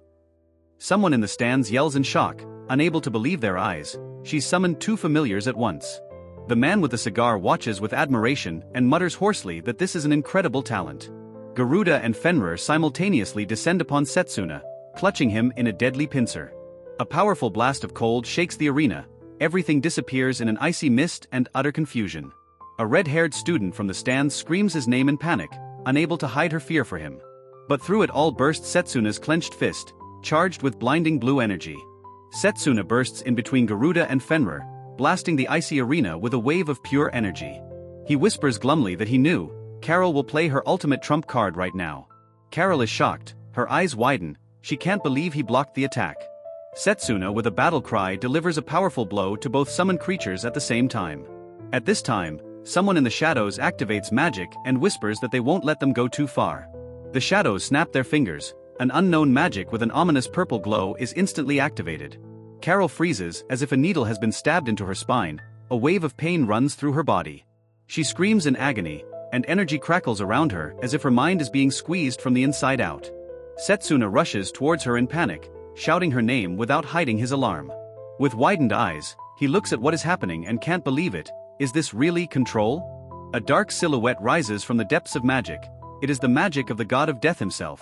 Someone in the stands yells in shock, unable to believe their eyes. She's summoned 2 familiars at once. The man with the cigar watches with admiration and mutters hoarsely that this is an incredible talent. Garuda and Fenrir simultaneously descend upon Setsuna, clutching him in a deadly pincer. A powerful blast of cold shakes the arena. Everything disappears in an icy mist and utter confusion. A red-haired student from the stands screams his name in panic, unable to hide her fear for him. But through it all bursts Setsuna's clenched fist, charged with blinding blue energy. Setsuna bursts in between Garuda and Fenrir, blasting the icy arena with a wave of pure energy. He whispers glumly that he knew, Carol will play her ultimate trump card right now. Carol is shocked, her eyes widen, she can't believe he blocked the attack. Setsuna with a battle cry delivers a powerful blow to both summoned creatures at the same time. At this time, someone in the shadows activates magic and whispers that they won't let them go too far. The shadows snap their fingers, an unknown magic with an ominous purple glow is instantly activated. Carol freezes as if a needle has been stabbed into her spine, a wave of pain runs through her body. She screams in agony, and energy crackles around her as if her mind is being squeezed from the inside out. Setsuna rushes towards her in panic, shouting her name without hiding his alarm. With widened eyes, he looks at what is happening and can't believe it. Is this really control? A dark silhouette rises from the depths of magic. It is the magic of the god of death himself.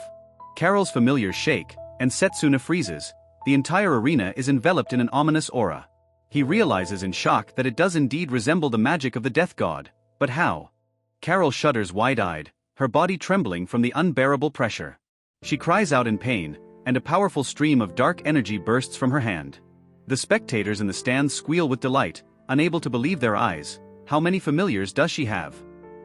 Carol's familiars shake, and Setsuna freezes. The entire arena is enveloped in an ominous aura. He realizes in shock that it does indeed resemble the magic of the death god, but how? Carol shudders wide-eyed, her body trembling from the unbearable pressure. She cries out in pain, and a powerful stream of dark energy bursts from her hand. The spectators in the stands squeal with delight, unable to believe their eyes. How many familiars does she have?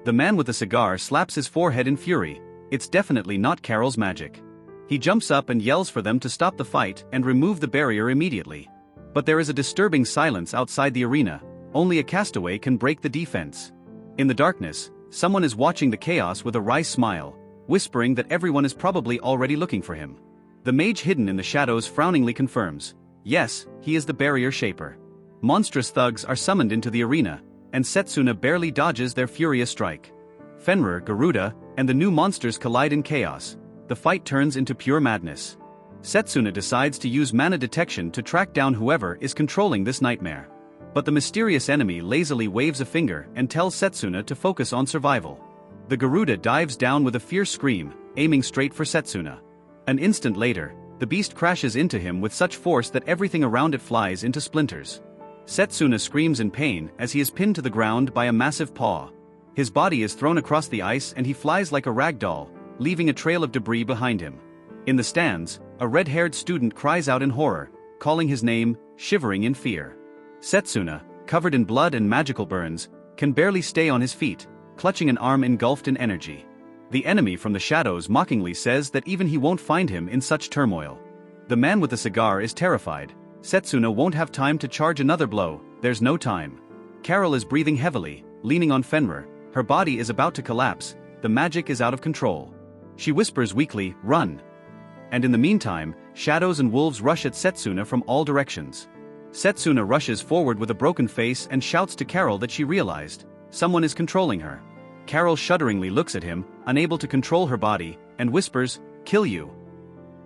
The man with the cigar slaps his forehead in fury. It's definitely not Carol's magic. He jumps up and yells for them to stop the fight and remove the barrier immediately. But there is a disturbing silence outside the arena. Only a castaway can break the defense. In the darkness, someone is watching the chaos with a wry smile, whispering that everyone is probably already looking for him. The mage hidden in the shadows frowningly confirms. Yes, he is the barrier shaper. Monstrous thugs are summoned into the arena, and Setsuna barely dodges their furious strike. Fenrir, Garuda, and the new monsters collide in chaos. The fight turns into pure madness. Setsuna decides to use mana detection to track down whoever is controlling this nightmare. But the mysterious enemy lazily waves a finger and tells Setsuna to focus on survival. The Garuda dives down with a fierce scream, aiming straight for Setsuna. An instant later, the beast crashes into him with such force that everything around it flies into splinters. Setsuna screams in pain as he is pinned to the ground by a massive paw. His body is thrown across the ice and he flies like a rag doll, leaving a trail of debris behind him. In the stands, a red-haired student cries out in horror, calling his name, shivering in fear. Setsuna, covered in blood and magical burns, can barely stay on his feet, clutching an arm engulfed in energy. The enemy from the shadows mockingly says that even he won't find him in such turmoil. The man with the cigar is terrified. Setsuna won't have time to charge another blow, there's no time. Carol is breathing heavily, leaning on Fenrir, her body is about to collapse, the magic is out of control. She whispers weakly, "Run!" And in the meantime, shadows and wolves rush at Setsuna from all directions. Setsuna rushes forward with a broken face and shouts to Carol that she realized someone is controlling her. Carol shudderingly looks at him, unable to control her body, and whispers, "Kill you."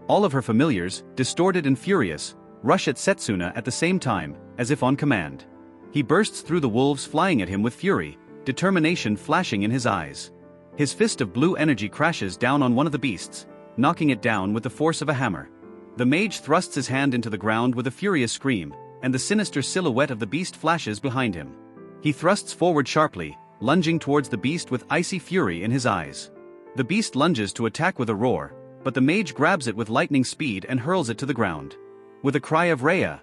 All of her familiars, distorted and furious, rush at Setsuna at the same time, as if on command. He bursts through the wolves flying at him with fury, determination flashing in his eyes. His fist of blue energy crashes down on one of the beasts, knocking it down with the force of a hammer. The mage thrusts his hand into the ground with a furious scream, and the sinister silhouette of the beast flashes behind him. He thrusts forward sharply, lunging towards the beast with icy fury in his eyes. The beast lunges to attack with a roar, but the mage grabs it with lightning speed and hurls it to the ground. With a cry of Rhea,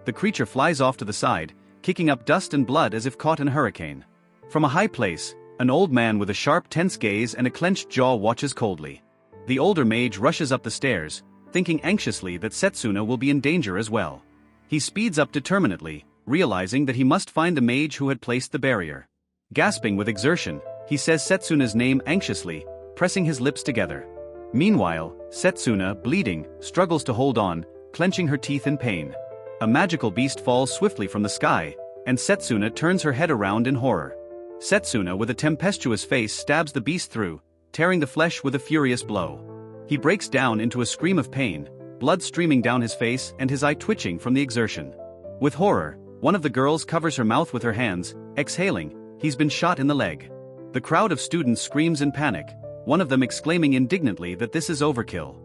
the creature flies off to the side, kicking up dust and blood as if caught in a hurricane. From a high place, an old man with a sharp, tense gaze and a clenched jaw watches coldly. The older mage rushes up the stairs, thinking anxiously that Setsuna will be in danger as well. He speeds up determinedly, realizing that he must find the mage who had placed the barrier. Gasping with exertion, he says Setsuna's name anxiously, pressing his lips together. Meanwhile, Setsuna, bleeding, struggles to hold on, clenching her teeth in pain. A magical beast falls swiftly from the sky, and Setsuna turns her head around in horror. Setsuna with a tempestuous face stabs the beast through, tearing the flesh with a furious blow. He breaks down into a scream of pain, blood streaming down his face and his eye twitching from the exertion. With horror, one of the girls covers her mouth with her hands, exhaling, "He's been shot in the leg." The crowd of students screams in panic, one of them exclaiming indignantly that this is overkill.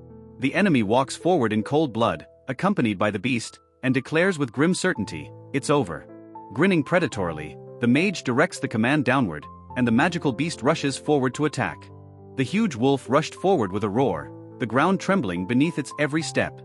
The enemy walks forward in cold blood, accompanied by the beast, and declares with grim certainty, "It's over." Grinning predatorily, the mage directs the command downward, and the magical beast rushes forward to attack. The huge wolf rushed forward with a roar, the ground trembling beneath its every step.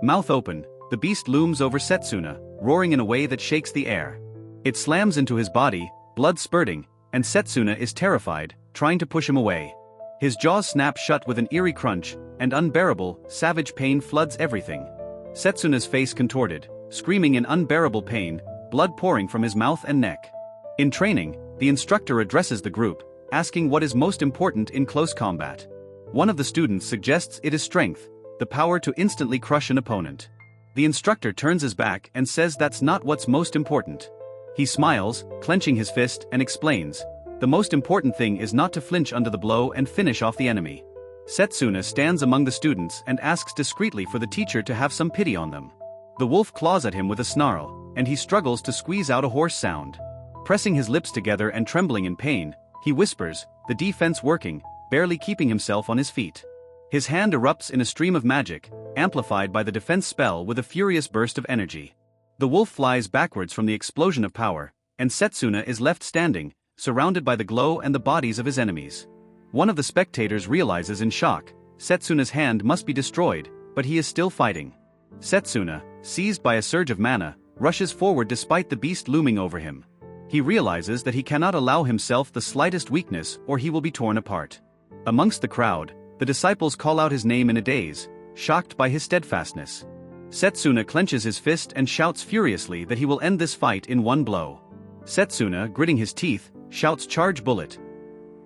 Mouth open, the beast looms over Setsuna, roaring in a way that shakes the air. It slams into his body, blood spurting, and Setsuna is terrified, trying to push him away. His jaws snap shut with an eerie crunch, and unbearable, savage pain floods everything. Setsuna's face contorted, screaming in unbearable pain, blood pouring from his mouth and neck. In training, the instructor addresses the group, asking what is most important in close combat. One of the students suggests it is strength, the power to instantly crush an opponent. The instructor turns his back and says that's not what's most important. He smiles, clenching his fist, and explains, the most important thing is not to flinch under the blow and finish off the enemy. Setsuna stands among the students and asks discreetly for the teacher to have some pity on them. The wolf claws at him with a snarl, and he struggles to squeeze out a hoarse sound. Pressing his lips together and trembling in pain, he whispers, the defense working, barely keeping himself on his feet. His hand erupts in a stream of magic, amplified by the defense spell with a furious burst of energy. The wolf flies backwards from the explosion of power, and Setsuna is left standing, surrounded by the glow and the bodies of his enemies. One of the spectators realizes in shock, Setsuna's hand must be destroyed, but he is still fighting. Setsuna, seized by a surge of mana, rushes forward despite the beast looming over him. He realizes that he cannot allow himself the slightest weakness or he will be torn apart. Amongst the crowd, the disciples call out his name in a daze, shocked by his steadfastness. Setsuna clenches his fist and shouts furiously that he will end this fight in one blow. Setsuna, gritting his teeth, shouts charge bullet,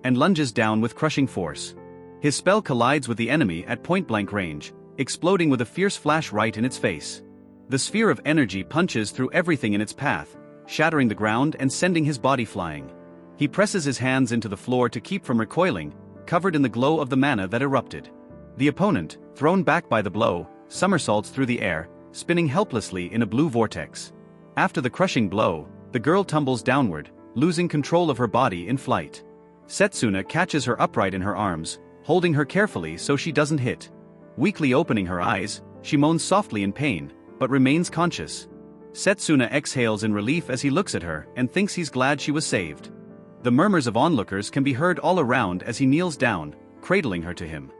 and lunges down with crushing force. His spell collides with the enemy at point-blank range, exploding with a fierce flash right in its face. The sphere of energy punches through everything in its path, shattering the ground and sending his body flying. He presses his hands into the floor to keep from recoiling, covered in the glow of the mana that erupted. The opponent, thrown back by the blow, somersaults through the air, spinning helplessly in a blue vortex. After the crushing blow, the girl tumbles downward, losing control of her body in flight. Setsuna catches her upright in her arms, holding her carefully so she doesn't hit. Weakly opening her eyes, she moans softly in pain, but remains conscious. Setsuna exhales in relief as he looks at her and thinks he's glad she was saved. The murmurs of onlookers can be heard all around as he kneels down, cradling her to him.